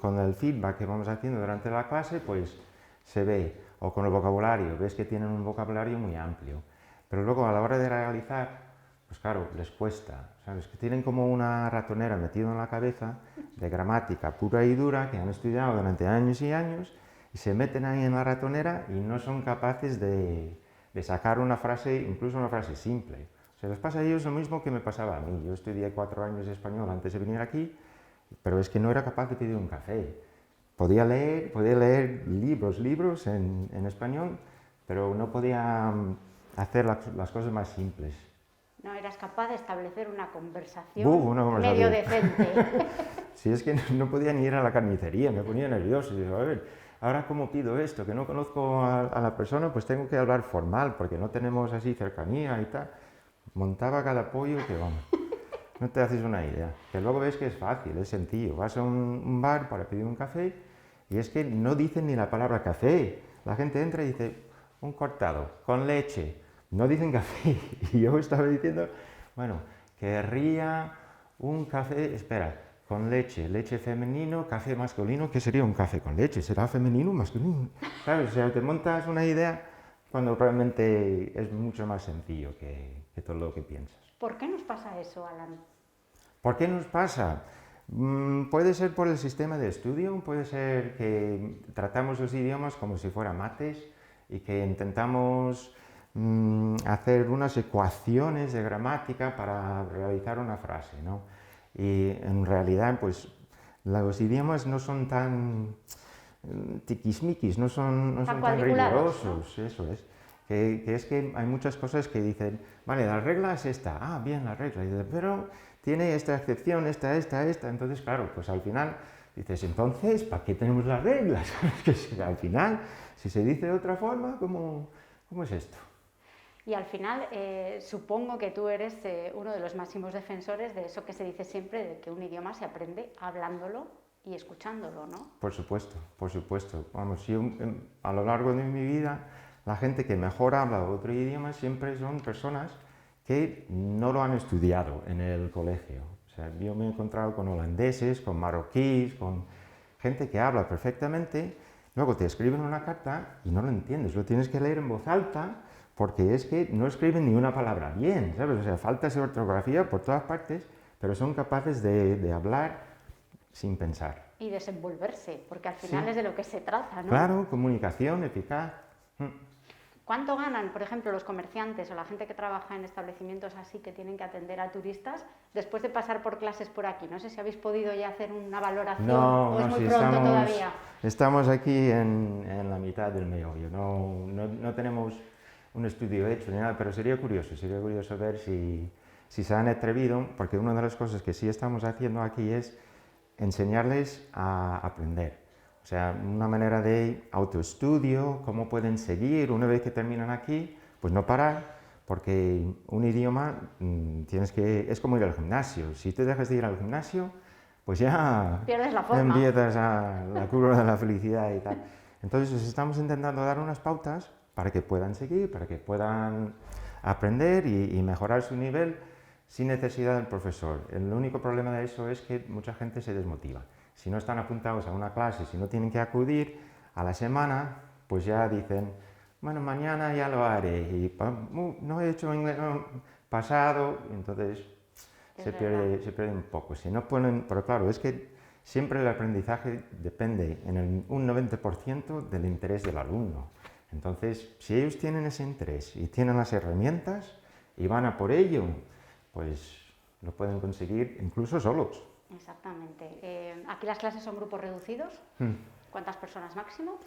con el feedback que vamos haciendo durante la clase, pues se ve, o con el vocabulario, ves que tienen un vocabulario muy amplio, pero luego a la hora de realizar, pues claro, les cuesta, ¿sabes? Que tienen como una ratonera metida en la cabeza de gramática pura y dura que han estudiado durante años y años y se meten ahí en la ratonera y no son capaces de sacar una frase, incluso una frase simple. O sea, les pasa a ellos lo mismo que me pasaba a mí. Yo estudié 4 años de español antes de venir aquí, pero es que no era capaz de pedir un café. Podía leer libros en español, pero no podía hacer las cosas más simples. No eras capaz de establecer una conversación medio decente. Sí, es que no podía ni ir a la carnicería, me ponía nervioso. Y digo, a ver, ahora cómo pido esto, que no conozco a la persona, pues tengo que hablar formal, porque no tenemos así cercanía y tal. Montaba cada pollo que vamos, no te haces una idea. Que luego ves que es fácil, es sencillo. Vas a un bar para pedir un café y es que no dicen ni la palabra café. La gente entra y dice, un cortado, con leche. No dicen café, y yo estaba diciendo, bueno, querría un café, espera, con leche, leche femenino, café masculino, ¿qué sería un café con leche? ¿Será femenino o masculino? ¿Sabes? O sea, te montas una idea cuando realmente es mucho más sencillo que todo lo que piensas. ¿Por qué nos pasa eso, Alan? ¿Por qué nos pasa? Puede ser por el sistema de estudio, puede ser que tratamos los idiomas como si fueran mates y que intentamos hacer unas ecuaciones de gramática para realizar una frase, ¿no? Y en realidad, pues, los idiomas no son tan tiquismiquis, no son tan rigurosos, ¿no? Eso es. Que es que hay muchas cosas que dicen, vale, la regla es esta, bien, la regla, pero tiene esta excepción, esta, entonces claro, pues al final dices, entonces, ¿para qué tenemos las reglas? Que al final, si se dice de otra forma, ¿cómo es esto? Y al final, supongo que tú eres uno de los máximos defensores de eso que se dice siempre, de que un idioma se aprende hablándolo y escuchándolo, ¿no? Por supuesto, por supuesto. Vamos, yo a lo largo de mi vida, la gente que mejor habla otro idioma siempre son personas que no lo han estudiado en el colegio. O sea, yo me he encontrado con holandeses, con marroquíes, con gente que habla perfectamente, luego te escriben una carta y no lo entiendes, lo tienes que leer en voz alta porque es que no escriben ni una palabra bien, ¿sabes? O sea, falta de ortografía por todas partes, pero son capaces de hablar sin pensar. Y desenvolverse, porque al final es de lo que se trata, ¿no? Claro, comunicación eficaz. ¿Cuánto ganan, por ejemplo, los comerciantes o la gente que trabaja en establecimientos así que tienen que atender a turistas después de pasar por clases por aquí? No sé si habéis podido ya hacer una valoración o es muy pronto todavía. Estamos aquí en la mitad del meollo, no tenemos un estudio hecho ni nada, pero sería curioso ver si se han atrevido, porque una de las cosas que sí estamos haciendo aquí es enseñarles a aprender. O sea, una manera de autoestudio, cómo pueden seguir una vez que terminan aquí, pues no parar, porque un idioma es como ir al gimnasio. Si te dejas de ir al gimnasio, pues ya pierdes la forma. Empiezas a la curva de la felicidad y tal. Entonces les estamos intentando dar unas pautas para que puedan seguir, para que puedan aprender y mejorar su nivel sin necesidad del profesor. El único problema de eso es que mucha gente se desmotiva. Si no están apuntados a una clase, si no tienen que acudir a la semana, pues ya dicen, bueno, mañana ya lo haré, y no he hecho inglés pasado, entonces se pierde un poco. Si no ponen, pero claro, es que siempre el aprendizaje depende en un 90% del interés del alumno. Entonces, si ellos tienen ese interés y tienen las herramientas y van a por ello, pues lo pueden conseguir incluso solos. Exactamente. ¿Aquí las clases son grupos reducidos? ¿Cuántas personas máximo?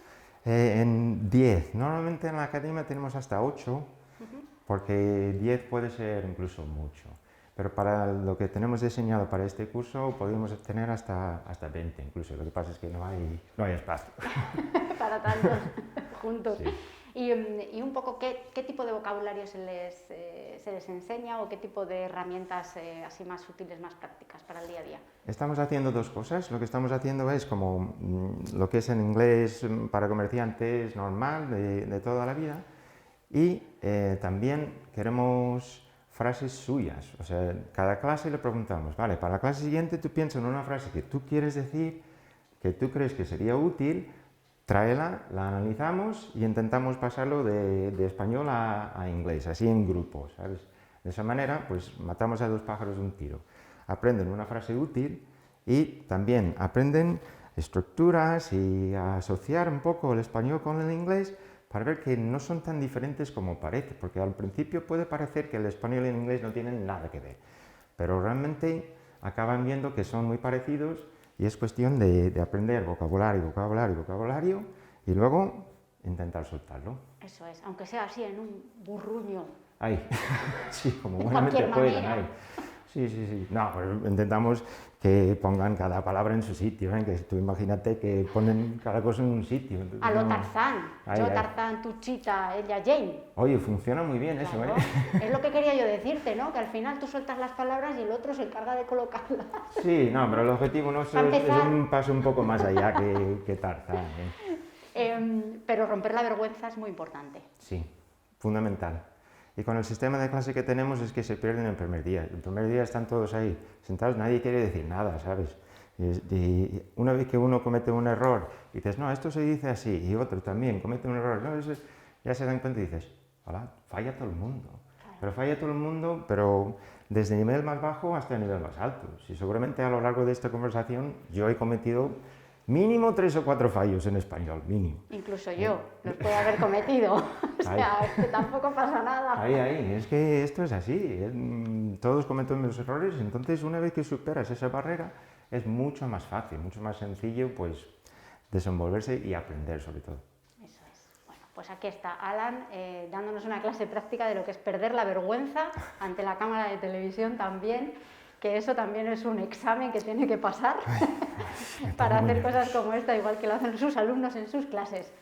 En 10. Normalmente en la academia tenemos hasta 8, porque 10 puede ser incluso mucho. Pero para lo que tenemos diseñado para este curso podemos tener hasta 20 incluso. Lo que pasa es que no hay espacio. Para tantos juntos. Sí. Y un poco, ¿qué tipo de vocabulario se les enseña o qué tipo de herramientas así más útiles, más prácticas para el día a día? Estamos haciendo dos cosas. Lo que estamos haciendo es como lo que es en inglés para comerciantes normal, de toda la vida. Y también queremos frases suyas. O sea, cada clase le preguntamos, vale, para la clase siguiente tú piensas en una frase que tú quieres decir, que tú crees que sería útil, tráela, la analizamos y intentamos pasarlo de español a inglés, así en grupos, ¿sabes? De esa manera, pues matamos a 2 pájaros de un tiro. Aprenden una frase útil y también aprenden estructuras y a asociar un poco el español con el inglés para ver que no son tan diferentes como parece, porque al principio puede parecer que el español y el inglés no tienen nada que ver, pero realmente acaban viendo que son muy parecidos. Y es cuestión de aprender vocabulario, y luego intentar soltarlo. Eso es, aunque sea así, en un burruño. Ahí, sí, como buenamente puedan. Ahí. Sí. No, pues intentamos que pongan cada palabra en su sitio, ¿eh? Que tú imagínate que ponen cada cosa en un sitio. A lo Tarzán. Tarzán, tú Chita, ella Jane. Oye, funciona muy bien eso, ¿eh? Es lo que quería yo decirte, ¿no? Que al final tú sueltas las palabras y el otro se encarga de colocarlas. Sí, no, pero el objetivo no es un paso un poco más allá que Tarzán, ¿eh? Pero romper la vergüenza es muy importante. Sí, fundamental. Y con el sistema de clase que tenemos es que se pierden el primer día. El primer día están todos ahí, sentados, nadie quiere decir nada, ¿sabes? Y una vez que uno comete un error y dices, no, esto se dice así, y otro también comete un error, no, eso, ya se dan cuenta y dices, hola, falla todo el mundo. Claro. pero falla todo el mundo, pero desde el nivel más bajo hasta el nivel más alto. Y seguramente a lo largo de esta conversación yo he cometido mínimo 3 o 4 fallos en español, mínimo. Incluso yo los puedo haber cometido, o sea, es que tampoco pasa nada. Ahí, es que esto es así, todos cometemos errores, entonces una vez que superas esa barrera es mucho más fácil, mucho más sencillo pues desenvolverse y aprender sobre todo. Eso es. Bueno, pues aquí está Alan dándonos una clase práctica de lo que es perder la vergüenza ante la cámara de televisión también, que eso también es un examen que tiene que pasar para hacer cosas como esta, igual que lo hacen sus alumnos en sus clases.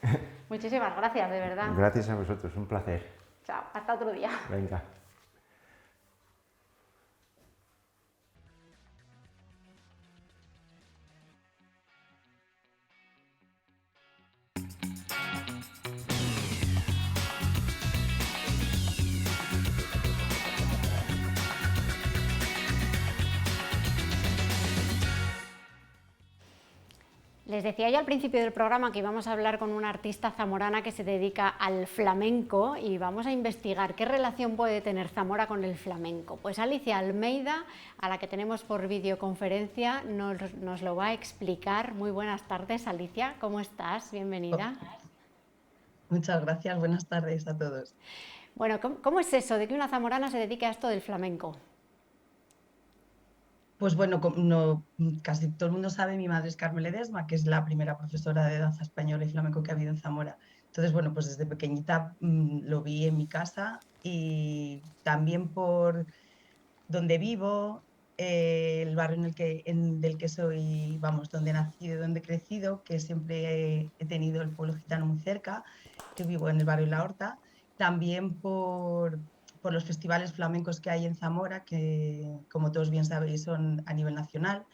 Muchísimas gracias, de verdad. Gracias a vosotros, un placer. Chao, hasta otro día. Venga. Les decía yo al principio del programa que íbamos a hablar con una artista zamorana que se dedica al flamenco y vamos a investigar qué relación puede tener Zamora con el flamenco. Pues Alicia Almeida, a la que tenemos por videoconferencia, nos lo va a explicar. Muy buenas tardes, Alicia, ¿cómo estás? Bienvenida. Muchas gracias, buenas tardes a todos. Bueno, ¿cómo es eso de que una zamorana se dedique a esto del flamenco? Pues bueno, casi todo el mundo sabe, mi madre es Carmen Ledesma, que es la primera profesora de danza española y flamenco que ha habido en Zamora. Entonces, bueno, pues desde pequeñita lo vi en mi casa y también por donde vivo, el barrio del que soy, vamos, donde he nacido y donde he crecido, que siempre he tenido el pueblo gitano muy cerca, que vivo en el barrio La Horta, también por los festivales flamencos que hay en Zamora, que como todos bien sabéis son a nivel nacional.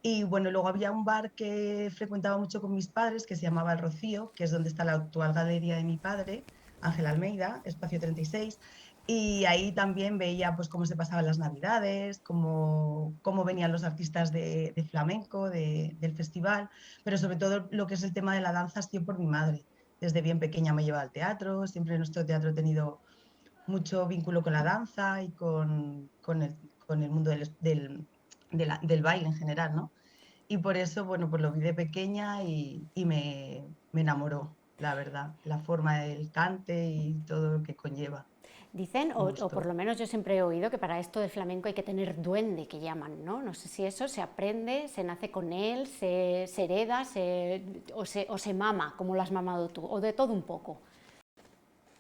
Y bueno, luego había un bar que frecuentaba mucho con mis padres, que se llamaba El Rocío, que es donde está la actual galería de mi padre, Ángel Almeida, Espacio 36, y ahí también veía pues cómo se pasaban las navidades, cómo venían los artistas de flamenco, del festival, pero sobre todo lo que es el tema de la danza ha sido por mi madre. Desde bien pequeña me llevaba al teatro, siempre en nuestro teatro he tenido mucho vínculo con la danza y con el mundo del baile en general, ¿no? Y por eso, bueno, pues lo vi de pequeña y me enamoró, la verdad, la forma del cante y todo lo que conlleva. Dicen, o por lo menos yo siempre he oído, que para esto del flamenco hay que tener duende, que llaman, ¿no? No sé si eso se aprende, se nace con él, se hereda, o se mama, como lo has mamado tú, o de todo un poco.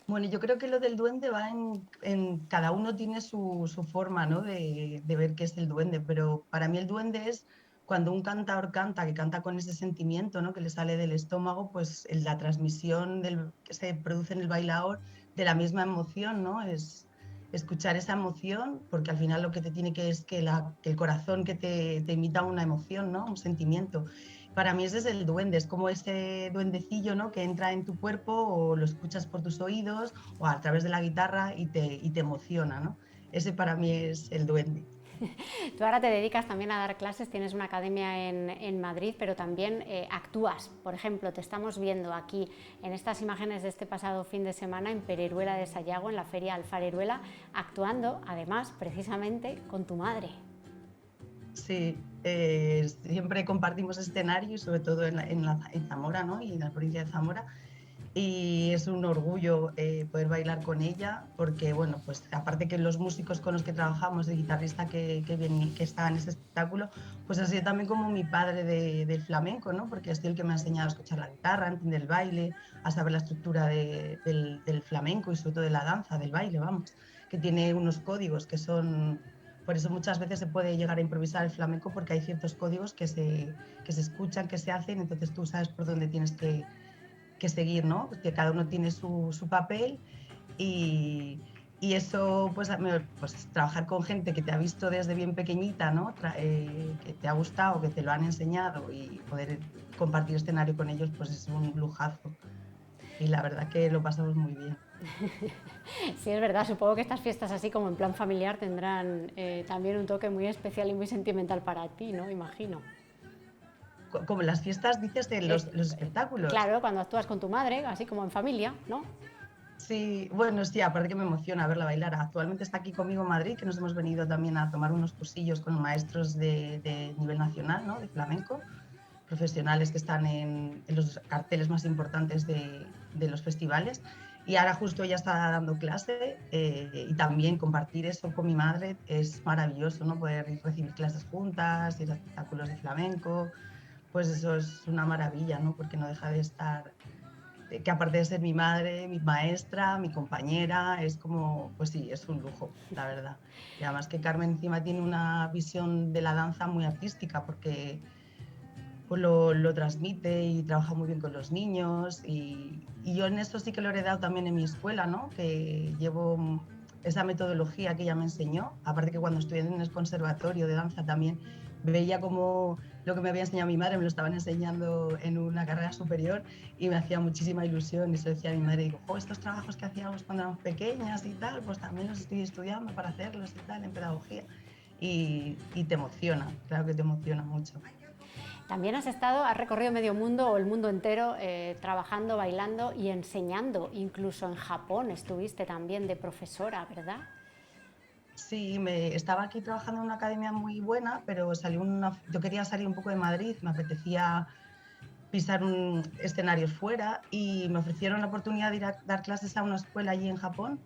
Bueno, yo creo que lo del duende va en cada uno tiene su forma, ¿no? de ver qué es el duende, pero para mí el duende es cuando un cantador canta, que canta con ese sentimiento, ¿no? Que le sale del estómago, pues la transmisión que se produce en el bailaor de la misma emoción, ¿no? Es escuchar esa emoción, porque al final lo que te tiene que es que el corazón que te imita una emoción, ¿no? Un sentimiento. Para mí ese es el duende, es como ese duendecillo, ¿no? Que entra en tu cuerpo o lo escuchas por tus oídos o a través de la guitarra y te emociona, ¿no? Ese para mí es el duende. Tú ahora te dedicas también a dar clases, tienes una academia en Madrid, pero también actúas. Por ejemplo, te estamos viendo aquí en estas imágenes de este pasado fin de semana en Pereruela de Sayago, en la Feria Alfareruela, actuando, además, precisamente con tu madre. Sí, siempre compartimos escenario, sobre todo en Zamora, ¿no? Y en la provincia de Zamora. Y es un orgullo poder bailar con ella, porque, bueno, pues aparte que los músicos con los que trabajamos, el guitarrista que está en ese espectáculo, pues ha sido también como mi padre del flamenco, ¿no? Porque es el que me ha enseñado a escuchar la guitarra, a entender el baile, a saber la estructura del flamenco y sobre todo de la danza, del baile, vamos, que tiene unos códigos que son... Por eso muchas veces se puede llegar a improvisar el flamenco, porque hay ciertos códigos que se escuchan, que se hacen, entonces tú sabes por dónde tienes que seguir, ¿no? Que cada uno tiene su papel y eso, pues trabajar con gente que te ha visto desde bien pequeñita, ¿no? Que te ha gustado, que te lo han enseñado y poder compartir escenario con ellos, pues es un lujazo. Y la verdad que lo pasamos muy bien. Sí, es verdad, supongo que estas fiestas así como en plan familiar tendrán también un toque muy especial y muy sentimental para ti, ¿no? Imagino. Como las fiestas, dices, de los espectáculos. Claro, cuando actúas con tu madre, así como en familia, ¿no? Sí, bueno, sí, aparte que me emociona verla bailar. Actualmente está aquí conmigo en Madrid, que nos hemos venido también a tomar unos cursillos con maestros de nivel nacional, ¿no? De flamenco, profesionales que están en los carteles más importantes de los festivales. Y ahora justo ella está dando clase y también compartir eso con mi madre es maravilloso, ¿no? Poder recibir clases juntas, ir a espectáculos de flamenco, pues eso es una maravilla, ¿no? Porque no deja de estar, que aparte de ser mi madre, mi maestra, mi compañera, es como, pues sí, es un lujo, la verdad. Y además que Carmen encima tiene una visión de la danza muy artística porque pues lo transmite y trabaja muy bien con los niños y yo en eso sí que lo he heredado también en mi escuela, ¿no? Que llevo esa metodología que ella me enseñó, aparte que cuando estudié en el conservatorio de danza también veía como lo que me había enseñado mi madre me lo estaban enseñando en una carrera superior y me hacía muchísima ilusión y se lo decía a mi madre, digo, estos trabajos que hacíamos cuando éramos pequeñas y tal, pues también los estoy estudiando para hacerlos y tal en pedagogía y te emociona, claro que te emociona mucho. También has recorrido medio mundo o el mundo entero trabajando, bailando y enseñando. Incluso en Japón estuviste también de profesora, ¿verdad? Sí, estaba aquí trabajando en una academia muy buena, pero yo quería salir un poco de Madrid, me apetecía pisar escenarios fuera y me ofrecieron la oportunidad de ir a dar clases a una escuela allí en Japón,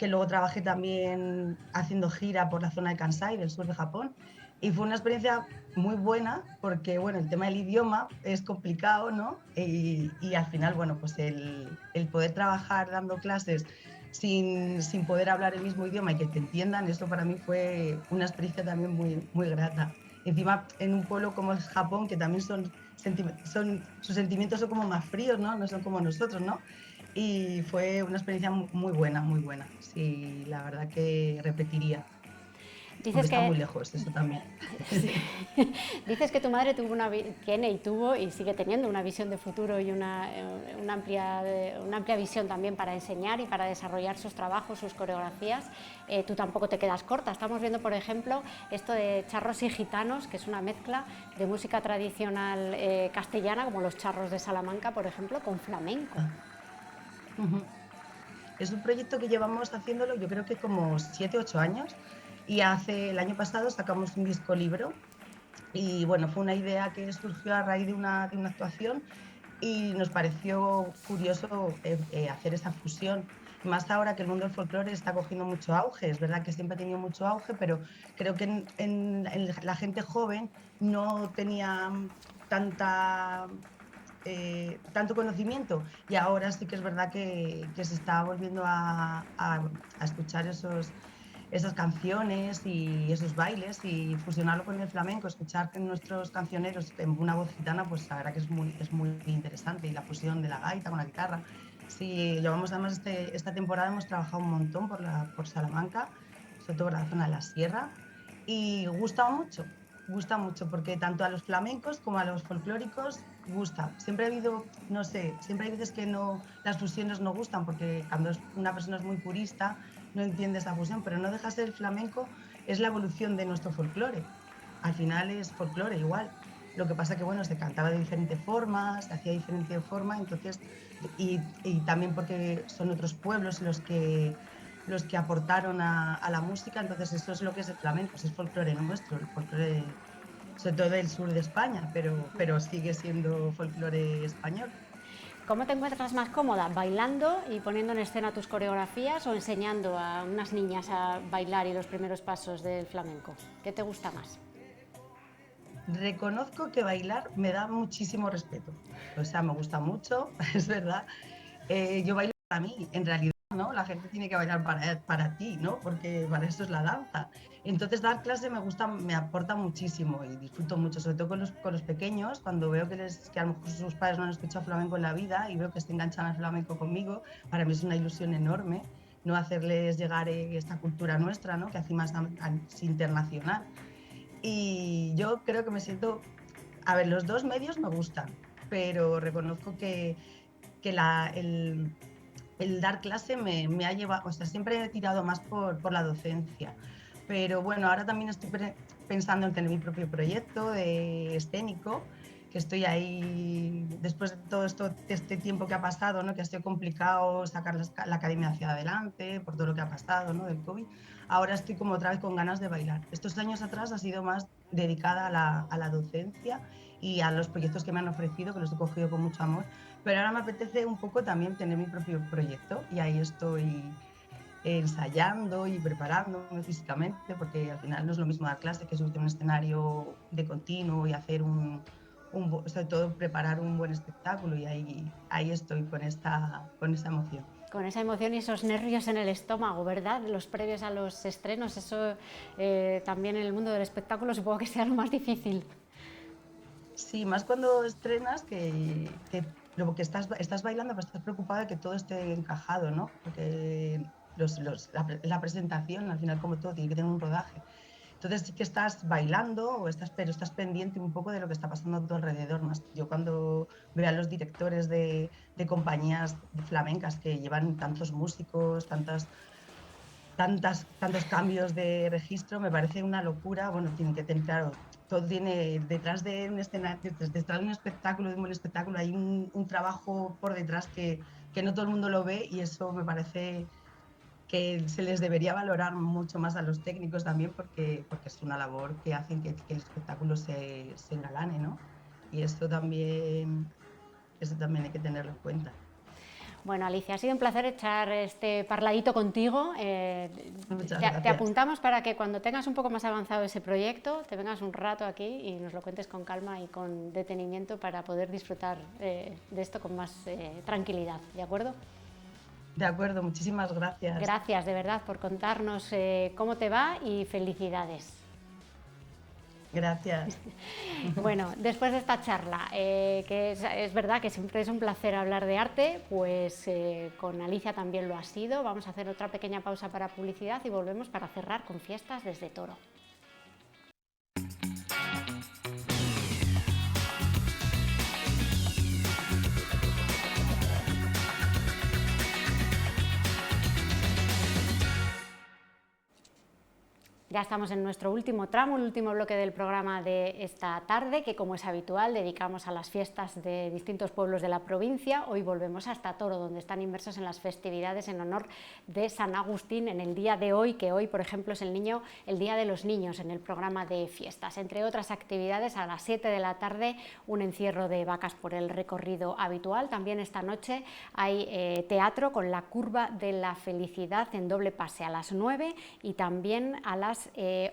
que luego trabajé también haciendo gira por la zona de Kansai, del sur de Japón, y fue una experiencia muy buena porque, bueno, el tema del idioma es complicado, ¿no? Y al final, bueno, pues el poder trabajar dando clases sin poder hablar el mismo idioma y que te entiendan, eso para mí fue una experiencia también muy, muy grata. Encima, en un pueblo como es Japón, que también sus sentimientos son como más fríos, ¿no? No son como nosotros, ¿no? Y fue una experiencia muy buena, muy buena. Sí, la verdad que repetiría. Aunque Dices está muy que, lejos, eso también. sí. Dices que tu madre tiene y tuvo y sigue teniendo una visión de futuro y una amplia visión también para enseñar y para desarrollar sus trabajos, sus coreografías. Tú tampoco te quedas corta. Estamos viendo, por ejemplo, esto de charros y gitanos, que es una mezcla de música tradicional castellana, como los charros de Salamanca, por ejemplo, con flamenco. Es un proyecto que llevamos haciéndolo yo creo que como 7, 8 años y el año pasado sacamos un disco libro y bueno, fue una idea que surgió a raíz de una actuación y nos pareció curioso hacer esa fusión. Más ahora que el mundo del folclore está cogiendo mucho auge, es verdad que siempre ha tenido mucho auge, pero creo que en la gente joven no tenía tanto conocimiento y ahora sí que es verdad que se está volviendo a escuchar esas canciones y esos bailes y fusionarlo con el flamenco, escuchar que nuestros cancioneros en una voz gitana, pues la verdad que es muy interesante y la fusión de la gaita con la guitarra. Sí, llevamos además esta temporada hemos trabajado un montón por Salamanca, sobre todo por la zona de la sierra y gusta mucho porque tanto a los flamencos como a los folclóricos gusta. Siempre ha habido, no sé, siempre hay veces que no, las fusiones no gustan porque cuando una persona es muy purista no entiende esa fusión, pero no deja de ser el flamenco, es la evolución de nuestro folclore. Al final es folclore igual. Lo que pasa que, bueno, se cantaba de diferentes formas, se hacía de diferente forma, entonces, y también porque son otros pueblos los que aportaron a la música, entonces eso es lo que es el flamenco, es folclore nuestro, el folclore sobre todo del sur de España, pero sigue siendo folclore español. ¿Cómo te encuentras más cómoda? ¿Bailando y poniendo en escena tus coreografías o enseñando a unas niñas a bailar y los primeros pasos del flamenco? ¿Qué te gusta más? Reconozco que bailar me da muchísimo respeto, o sea, me gusta mucho, es verdad. Yo bailo para mí, en realidad, ¿no? La gente tiene que bailar para ti, ¿no? Porque para eso es la danza. Entonces, dar clase me gusta, me aporta muchísimo y disfruto mucho, sobre todo con los pequeños, cuando veo que a lo mejor sus padres no han escuchado flamenco en la vida y veo que se enganchan al flamenco conmigo, para mí es una ilusión enorme no hacerles llegar esta cultura nuestra, ¿no? Que encima es internacional. Y yo creo que me siento, a ver, los dos medios me gustan, pero reconozco que el dar clase me ha llevado, o sea, siempre he tirado más por la docencia. Pero bueno, ahora también estoy pensando en tener mi propio proyecto de escénico estoy ahí, después de todo este tiempo que ha pasado, ¿no? Que ha sido complicado sacar la academia hacia adelante, por todo lo que ha pasado, ¿no? Del COVID, ahora estoy como otra vez con ganas de bailar. Estos años atrás ha sido más dedicada a la docencia y a los proyectos que me han ofrecido, que los he cogido con mucho amor, pero ahora me apetece un poco también tener mi propio proyecto y ahí estoy ensayando y preparándome físicamente, porque al final no es lo mismo dar clase que subirte a un escenario de continuo y hacer sobre todo preparar un buen espectáculo, y ahí estoy con esa emoción. Con esa emoción y esos nervios en el estómago, ¿verdad? Los previos a los estrenos, eso también en el mundo del espectáculo supongo que sea lo más difícil. Sí, más cuando estrenas que estás bailando, pero estás preocupada de que todo esté encajado, ¿no? Porque la presentación, al final, como todo, tiene que tener un rodaje. Entonces sí que estás bailando, pero estás pendiente un poco de lo que está pasando a tu alrededor. Yo cuando veo a los directores de compañías flamencas que llevan tantos músicos, tantos cambios de registro, me parece una locura. Bueno, tienen que tener claro, todo tiene detrás de un escenario, detrás de un espectáculo, de un buen espectáculo, hay un trabajo por detrás que no todo el mundo lo ve, y eso me parece que se les debería valorar mucho más a los técnicos también, porque es una labor que hacen que el espectáculo se engalane, ¿no? Y eso también hay que tenerlo en cuenta. Bueno, Alicia, ha sido un placer echar este parladito contigo. Muchas gracias. Te apuntamos para que cuando tengas un poco más avanzado ese proyecto, te vengas un rato aquí y nos lo cuentes con calma y con detenimiento para poder disfrutar de esto con más tranquilidad, ¿de acuerdo? De acuerdo, muchísimas gracias. Gracias, de verdad, por contarnos cómo te va y felicidades. Gracias. Bueno, después de esta charla, que es verdad que siempre es un placer hablar de arte, pues con Alicia también lo ha sido. Vamos a hacer otra pequeña pausa para publicidad y volvemos para cerrar con Fiestas desde Toro. Ya estamos en nuestro último tramo, el último bloque del programa de esta tarde, que como es habitual dedicamos a las fiestas de distintos pueblos de la provincia. Hoy volvemos hasta Toro, donde están inmersos en las festividades en honor de San Agustín en el día de hoy, que hoy, por ejemplo, es el Día de los Niños en el programa de fiestas. Entre otras actividades, a las 7 de la tarde, un encierro de vacas por el recorrido habitual. También esta noche hay teatro con la Curva de la Felicidad en doble pase a las 9 y también a las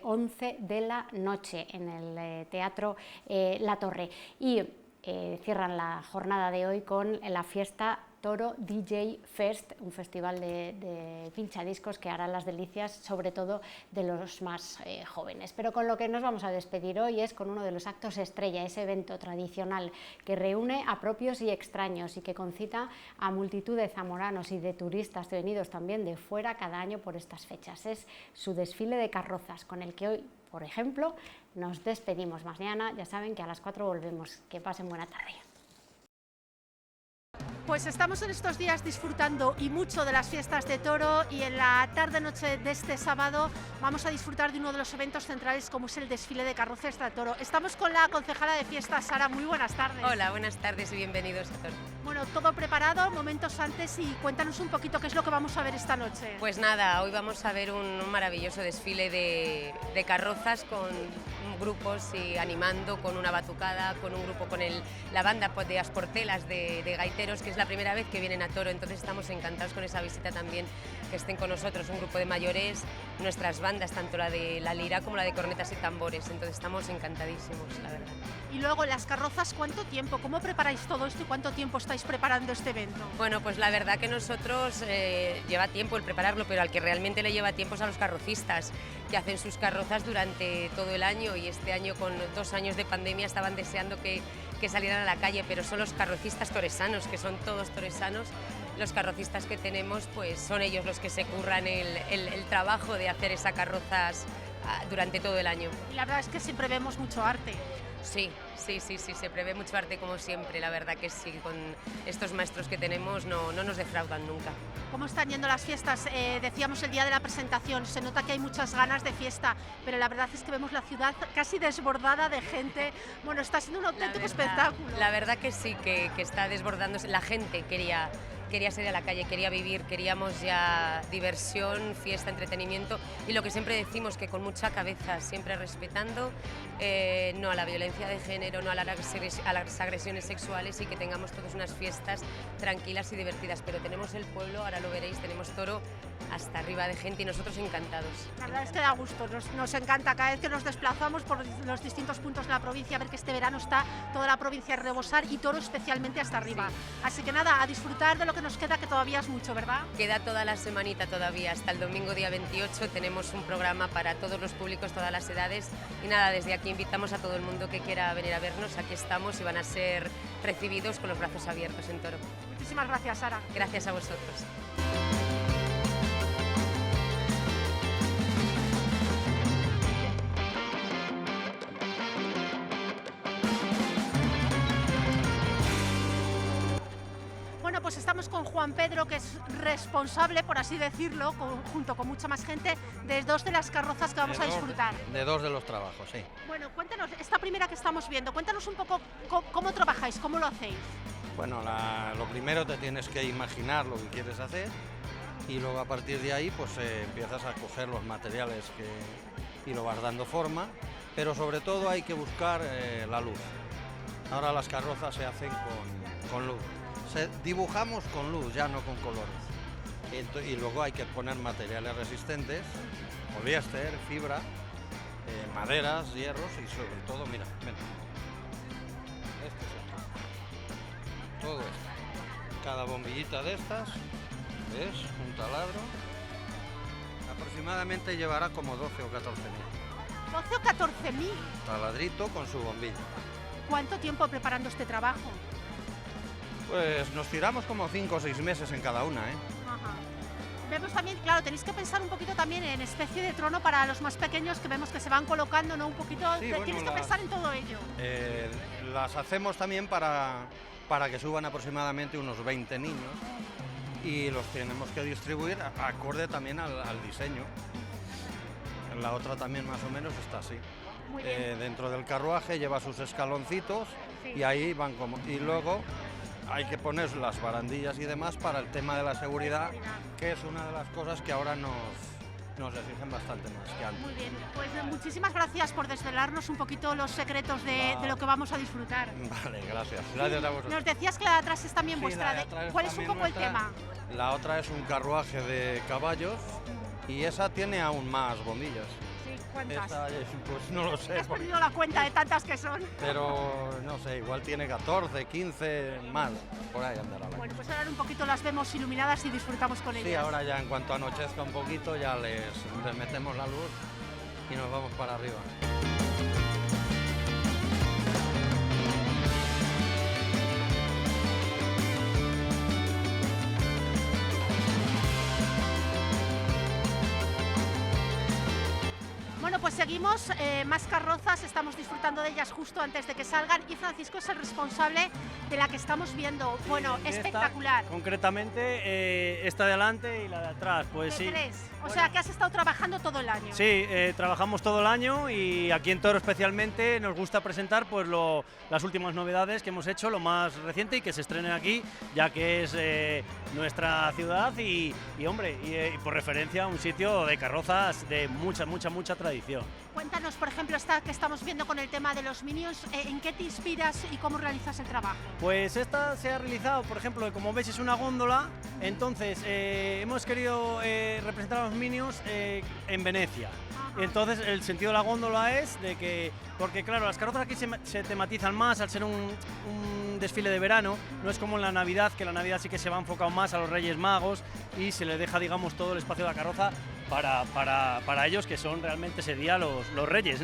11 de la noche en el Teatro La Torre. Y cierran la jornada de hoy con la fiesta Toro DJ Fest, un festival de pinchadiscos que hará las delicias, sobre todo de los más jóvenes. Pero con lo que nos vamos a despedir hoy es con uno de los actos estrella, ese evento tradicional que reúne a propios y extraños y que concita a multitud de zamoranos y de turistas venidos también de fuera cada año por estas fechas. Es su desfile de carrozas, con el que hoy, por ejemplo, nos despedimos. Mañana ya saben que a las 4 volvemos. Que pasen buena tarde. Pues estamos en estos días disfrutando y mucho de las fiestas de Toro, y en la tarde-noche de este sábado vamos a disfrutar de uno de los eventos centrales como es el desfile de carrozas de Toro. Estamos con la concejala de fiestas, Sara. Muy buenas tardes. Hola, buenas tardes y bienvenidos a Toro. Bueno, todo preparado, momentos antes, y cuéntanos un poquito qué es lo que vamos a ver esta noche. Pues nada, hoy vamos a ver un maravilloso desfile de carrozas con grupos y animando con una batucada, con un grupo, con la banda de Asportelas de gaiteros, que es la primera vez que vienen a Toro, entonces estamos encantados con esa visita también, que estén con nosotros un grupo de mayores, nuestras bandas, tanto la de la lira como la de cornetas y tambores, entonces estamos encantadísimos, la verdad. Y luego las carrozas, ¿cuánto tiempo? ¿Cómo preparáis todo esto y cuánto tiempo estáis preparando este evento? Bueno, pues la verdad que nosotros lleva tiempo el prepararlo, pero al que realmente le lleva tiempo es a los carrocistas, que hacen sus carrozas durante todo el año, y este año, con 2 años de pandemia, estaban deseando que salieran a la calle, pero son los carrocistas toresanos, que son todos toresanos. Los carrocistas que tenemos, pues son ellos los que se curran el trabajo de hacer esas carrozas durante todo el año. Y la verdad es que siempre vemos mucho arte. Sí, se prevé mucho arte como siempre, la verdad que sí, con estos maestros que tenemos no nos defraudan nunca. ¿Cómo están yendo las fiestas? Decíamos el día de la presentación, se nota que hay muchas ganas de fiesta, pero la verdad es que vemos la ciudad casi desbordada de gente. Bueno, está siendo un auténtico espectáculo. La verdad que sí, que está desbordándose. La gente quería salir a la calle, quería vivir, queríamos ya diversión, fiesta, entretenimiento y lo que siempre decimos, que con mucha cabeza, siempre respetando no a la violencia de género, no a las agresiones sexuales y que tengamos todas unas fiestas tranquilas y divertidas. Pero tenemos el pueblo, ahora lo veréis, tenemos Toro hasta arriba de gente y nosotros encantados. La verdad es que da gusto, nos encanta cada vez que nos desplazamos por los distintos puntos de la provincia, ver que este verano está toda la provincia a rebosar y Toro especialmente hasta arriba. Sí. Así que nada, a disfrutar de lo que nos queda, que todavía es mucho, ¿verdad? Queda toda la semanita todavía, hasta el domingo día 28 tenemos un programa para todos los públicos, todas las edades y nada, desde aquí invitamos a todo el mundo que quiera venir a vernos, aquí estamos y van a ser recibidos con los brazos abiertos en Toro. Muchísimas gracias, Sara. Gracias a vosotros. Bueno, pues estamos con Juan Pedro, que es responsable, por así decirlo, junto con mucha más gente, de dos de las carrozas que vamos a disfrutar. De dos de los trabajos, sí. Bueno, cuéntanos, esta primera que estamos viendo, cuéntanos un poco cómo trabajáis, cómo lo hacéis. Bueno, lo primero te tienes que imaginar lo que quieres hacer y luego a partir de ahí pues empiezas a coger los materiales y lo vas dando forma, pero sobre todo hay que buscar la luz. Ahora las carrozas se hacen con luz. Dibujamos con luz, ya no con colores. Y luego hay que poner materiales resistentes, poliéster, fibra, maderas, hierros y sobre todo, mira. Este es el todo esto. Cada bombillita de estas es un taladro. Aproximadamente llevará como 12 o 14.000. 12 o 14.000. Taladrito con su bombilla. ¿Cuánto tiempo preparando este trabajo? Pues nos tiramos como 5 o 6 meses en cada una, ¿eh? Ajá. Vemos también, claro, tenéis que pensar un poquito también en especie de trono para los más pequeños que vemos que se van colocando, ¿no? Un poquito, sí, bueno, tienes que pensar en todo ello. Las hacemos también para que suban aproximadamente unos 20 niños y los tenemos que distribuir acorde también al diseño. La otra también más o menos está así. Muy bien. Dentro del carruaje lleva sus escaloncitos, sí. Y ahí van como... Y luego hay que poner las barandillas y demás para el tema de la seguridad, que es una de las cosas que ahora nos exigen bastante más que antes. Muy bien, pues muchísimas gracias por desvelarnos un poquito los secretos de lo que vamos a disfrutar. Vale, gracias. Gracias a vosotros. Nos decías que la de atrás es también vuestra. ¿Cuál es un poco nuestra? El tema? La otra es un carruaje de caballos y esa tiene aún más bombillas. ¿Cuántas? Esta, pues no lo sé. Has perdido la cuenta de tantas que son. Pero no sé, igual tiene 14, 15 más, por ahí andará. Bueno, pues ahora un poquito las vemos iluminadas y disfrutamos con ellas. Sí, ahora ya en cuanto anochezca un poquito ya les metemos la luz y nos vamos para arriba. Pues seguimos, más carrozas, estamos disfrutando de ellas justo antes de que salgan y Francisco es el responsable de la que estamos viendo. Bueno, espectacular. Concretamente esta de adelante y la de atrás, pues sí. O sea, que has estado trabajando todo el año. Sí, trabajamos todo el año y aquí en Toro especialmente nos gusta presentar pues las últimas novedades que hemos hecho, lo más reciente y que se estrenen aquí, ya que es nuestra ciudad y hombre, y por referencia a un sitio de carrozas de mucha tradición. Cuéntanos, por ejemplo, esta que estamos viendo con el tema de los Minions, ¿en qué te inspiras y cómo realizas el trabajo? Pues esta se ha realizado, por ejemplo, como veis es una góndola, entonces hemos querido representar a los Minions en Venecia. Entonces el sentido de la góndola es de que, porque claro, las carrozas aquí se tematizan más al ser un desfile de verano, no es como en la Navidad, que la Navidad sí que se va enfocado más a los Reyes Magos y se les deja, digamos, todo el espacio de la carroza para ellos, que son realmente ese día los reyes,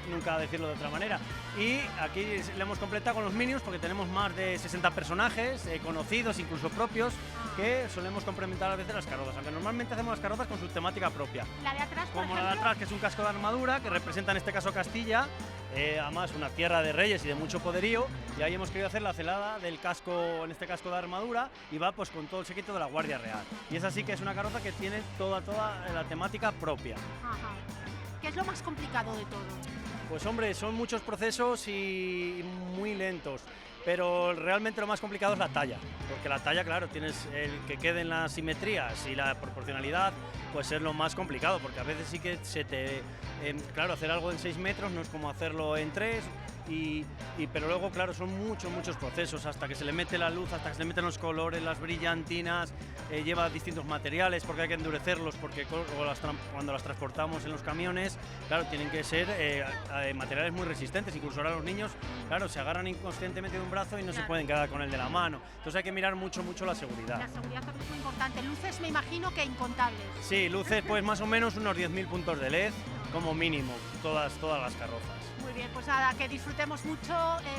nunca decirlo de otra manera. Y aquí le hemos completado con los Minions porque tenemos más de 60 personajes conocidos, incluso propios, que solemos complementar a veces las carrozas, aunque normalmente hacemos las carrozas con su temática propia. La de atrás, por como ejemplo, la de atrás, que es un casco de armadura, que representa en este caso Castilla, además una tierra de reyes y de mucho poderío, y ahí hemos querido hacer la celada del casco, en este casco de armadura, y va pues con todo el séquito de la Guardia Real. Y es así que es una carroza que tiene toda la temática propia. Ajá. ¿Qué es lo más complicado de todo? Pues hombre, son muchos procesos y muy lentos, pero realmente lo más complicado es la talla, porque la talla, claro, tienes el que queden las simetrías y la proporcionalidad, pues es lo más complicado, porque a veces sí que claro, hacer algo en 6 metros no es como hacerlo en 3, pero luego, claro, son muchos procesos, hasta que se le mete la luz, hasta que se le meten los colores, las brillantinas, lleva distintos materiales porque hay que endurecerlos, porque cuando las transportamos en los camiones, claro, tienen que ser materiales muy resistentes, incluso ahora los niños, claro, se agarran inconscientemente de un brazo y no se pueden quedar con el de la mano, entonces hay que mirar mucho la seguridad. La seguridad también es muy importante, luces me imagino que incontables. Sí, luces pues más o menos unos 10.000 puntos de LED, como mínimo, todas las carrozas. Muy bien, pues nada, que disfrutemos mucho.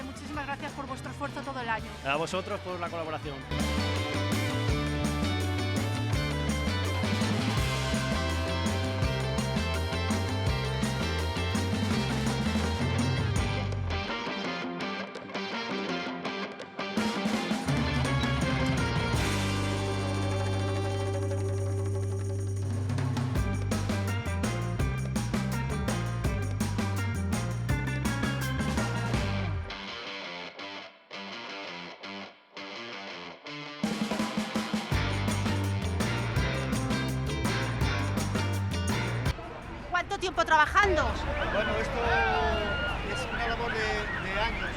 Muchísimas gracias por vuestro esfuerzo todo el año. A vosotros por la colaboración. ¿Cuánto tiempo trabajando? Bueno, esto es una labor de años,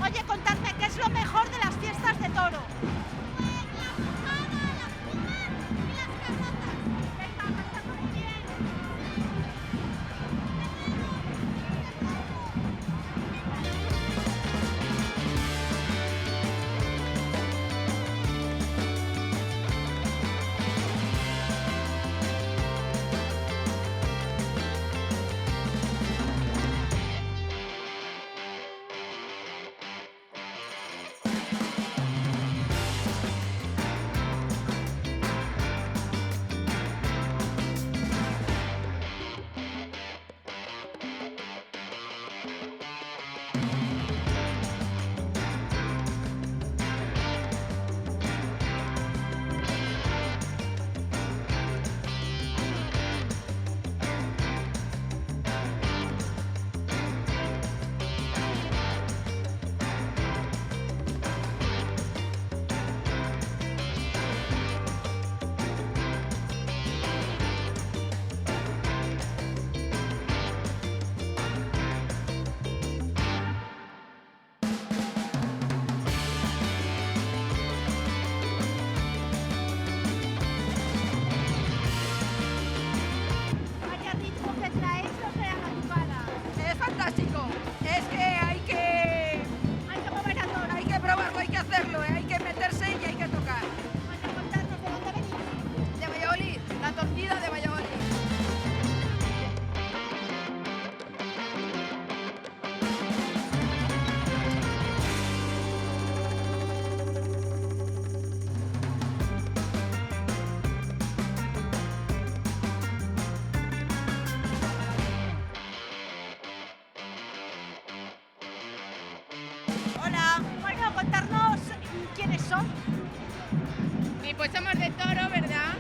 Oye, contadme, ¿qué es lo mejor de las fiestas de toro? Hola. Bueno, contarnos quiénes son. Pues somos de Toro, ¿verdad?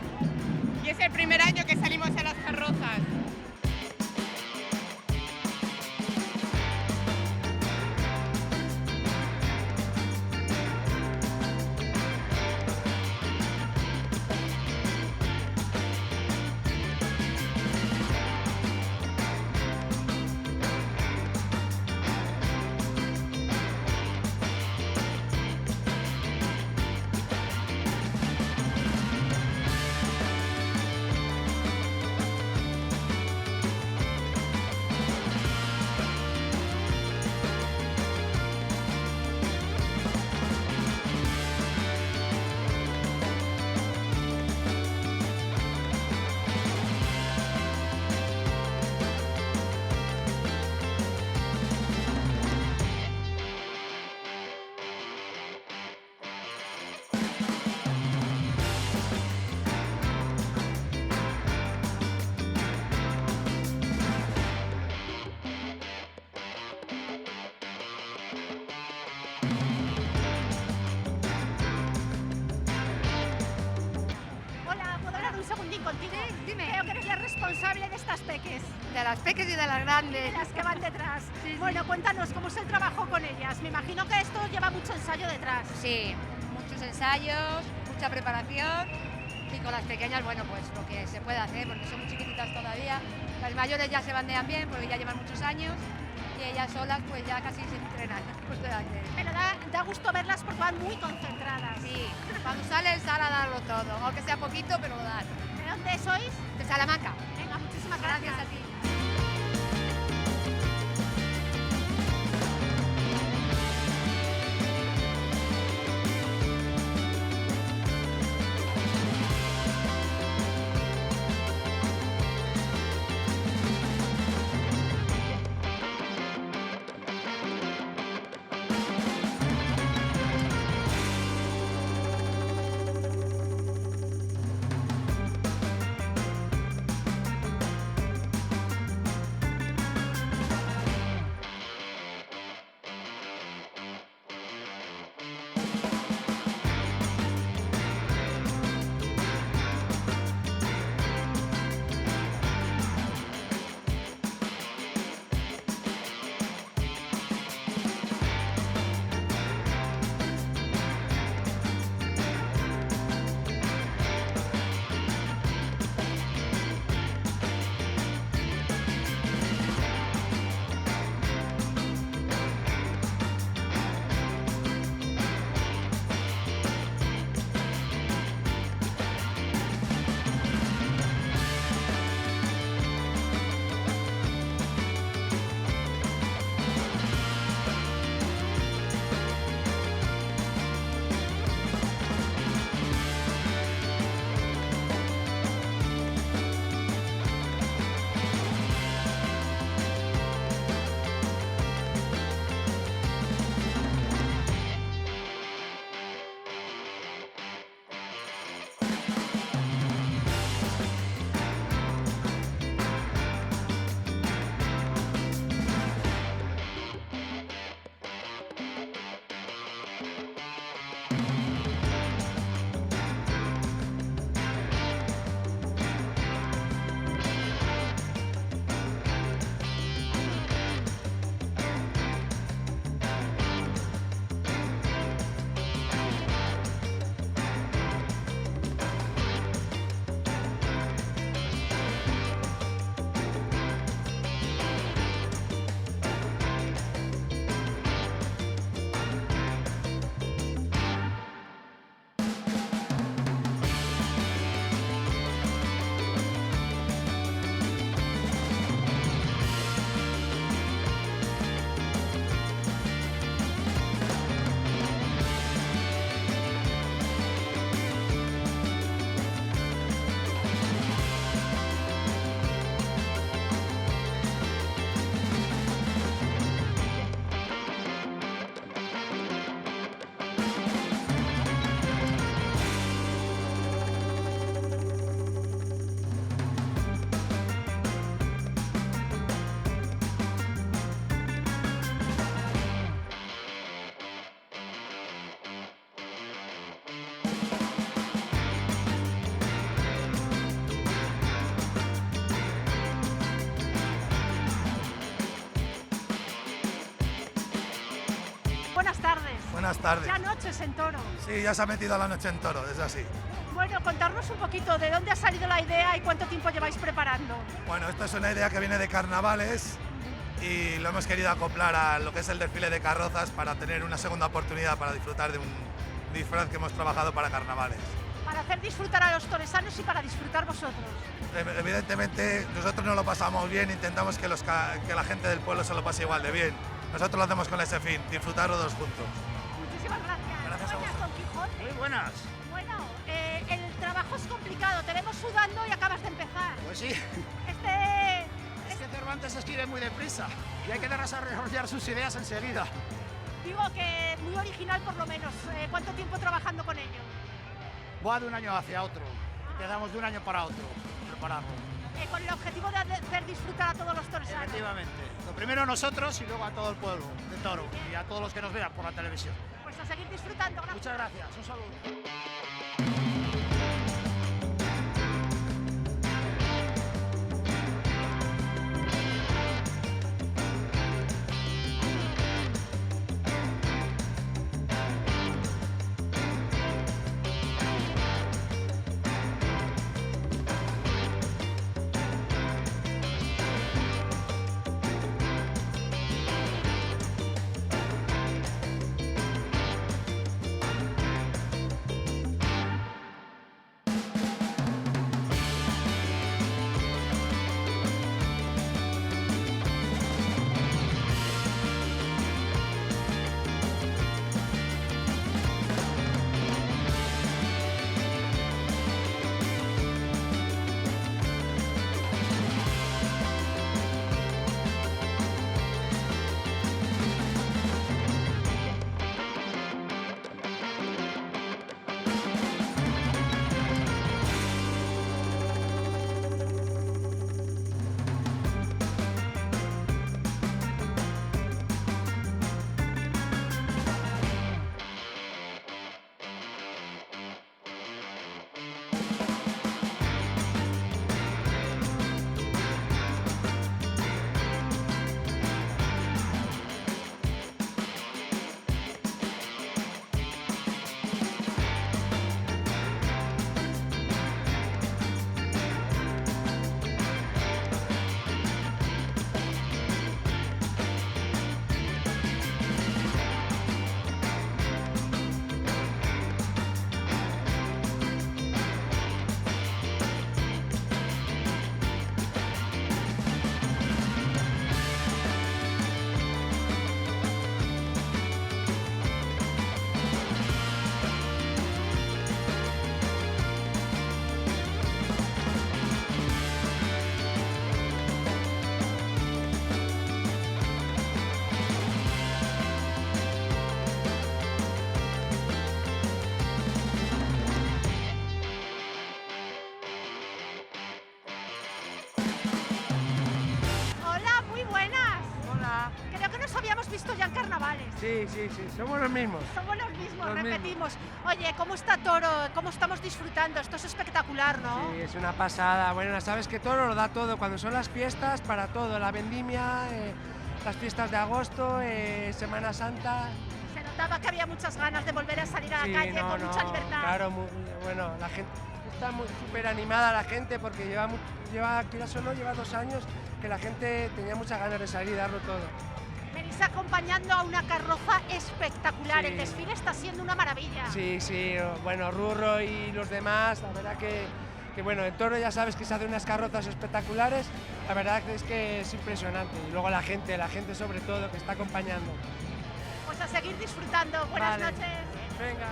Y es el primer año que salimos a las carrozas. Responsable de estas peques. De las peques y de las grandes. De las que van detrás. Sí, bueno, cuéntanos, ¿cómo es el trabajo con ellas? Me imagino que esto lleva mucho ensayo detrás. Sí, muchos ensayos, mucha preparación y con las pequeñas, bueno, pues lo que se puede hacer, porque son muy chiquititas todavía. Las mayores ya se bandean bien porque ya llevan muchos años y ellas solas pues ya casi se entrenan. Pues pero da gusto verlas porque van muy concentradas. Sí, cuando salen a darlo todo, aunque sea poquito, pero lo dan. ¿De dónde sois? De Salamanca. Venga, muchísimas gracias. Gracias a ti. buenas tardes. Buenas tardes. Ya noches en Toro. Sí, ya se ha metido la noche en Toro, es así. Bueno, contarnos un poquito de dónde ha salido la idea y cuánto tiempo lleváis preparando. Bueno, esto es una idea que viene de carnavales y lo hemos querido acoplar a lo que es el desfile de carrozas para tener una segunda oportunidad para disfrutar de un disfraz que hemos trabajado para carnavales. Para hacer disfrutar a los toresanos y para disfrutar vosotros. Evidentemente nosotros nos lo pasamos bien, intentamos que la gente del pueblo se lo pase igual de bien. Nosotros lo hacemos con ese fin, disfrutar los dos juntos. Muchísimas gracias. Gracias a vosotros. Don Quijote. Muy buenas. Bueno, el trabajo es complicado, te vemos sudando y acabas de empezar. Pues sí. Es que Cervantes escribe muy deprisa y hay que desarrollar sus ideas enseguida. Digo que muy original por lo menos. ¿Cuánto tiempo trabajando con ello? Va de un año hacia otro. Empezamos de un año para otro, prepararlo. Con el objetivo de hacer disfrutar a todos los toresanos. Efectivamente. Lo primero nosotros y luego a todo el pueblo de Toro y a todos los que nos vean por la televisión. Pues a seguir disfrutando. Gracias. Muchas gracias. Un saludo. visto ya en carnavales. Sí, somos los mismos. Somos los mismos, repetimos. Oye, ¿cómo está Toro? ¿Cómo estamos disfrutando? Esto es espectacular, ¿no? Sí, es una pasada. Bueno, sabes que Toro lo da todo. Cuando son las fiestas, para todo. La vendimia, las fiestas de agosto, Semana Santa. Se notaba que había muchas ganas de volver a salir a la calle con mucha libertad. Claro, bueno, la gente está súper animada, la gente, porque lleva, quieras o no, lleva 2 años que la gente tenía muchas ganas de salir y darlo todo. Venís acompañando a una carroza espectacular, Sí. El desfile está siendo una maravilla. Sí, bueno, Rurro y los demás, la verdad que bueno, en Toro ya sabes que se hacen unas carrozas espectaculares, la verdad es que es impresionante. Y luego la gente sobre todo, que está acompañando. Pues a seguir disfrutando, buenas Vale. noches. Venga.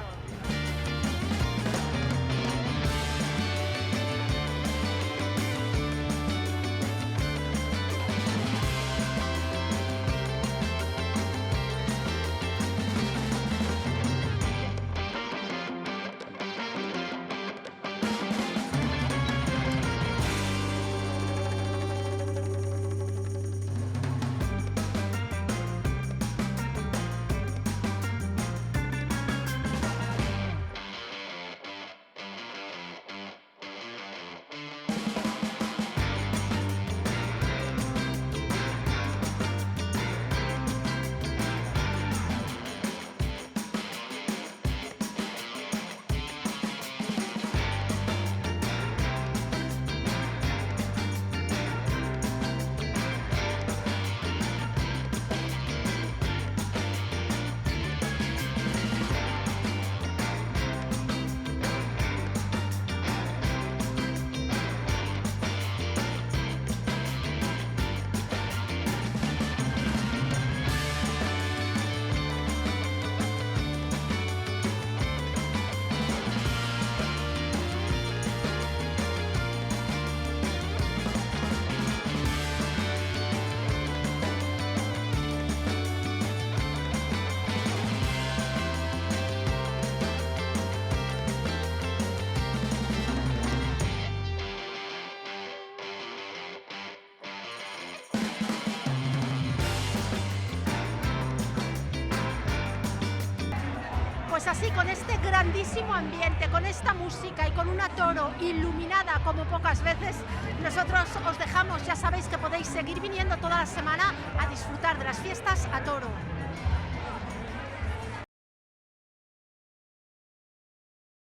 Pues así, con este grandísimo ambiente, con esta música y con una Toro iluminada como pocas veces, nosotros os dejamos. Ya sabéis que podéis seguir viniendo toda la semana a disfrutar de las fiestas a Toro.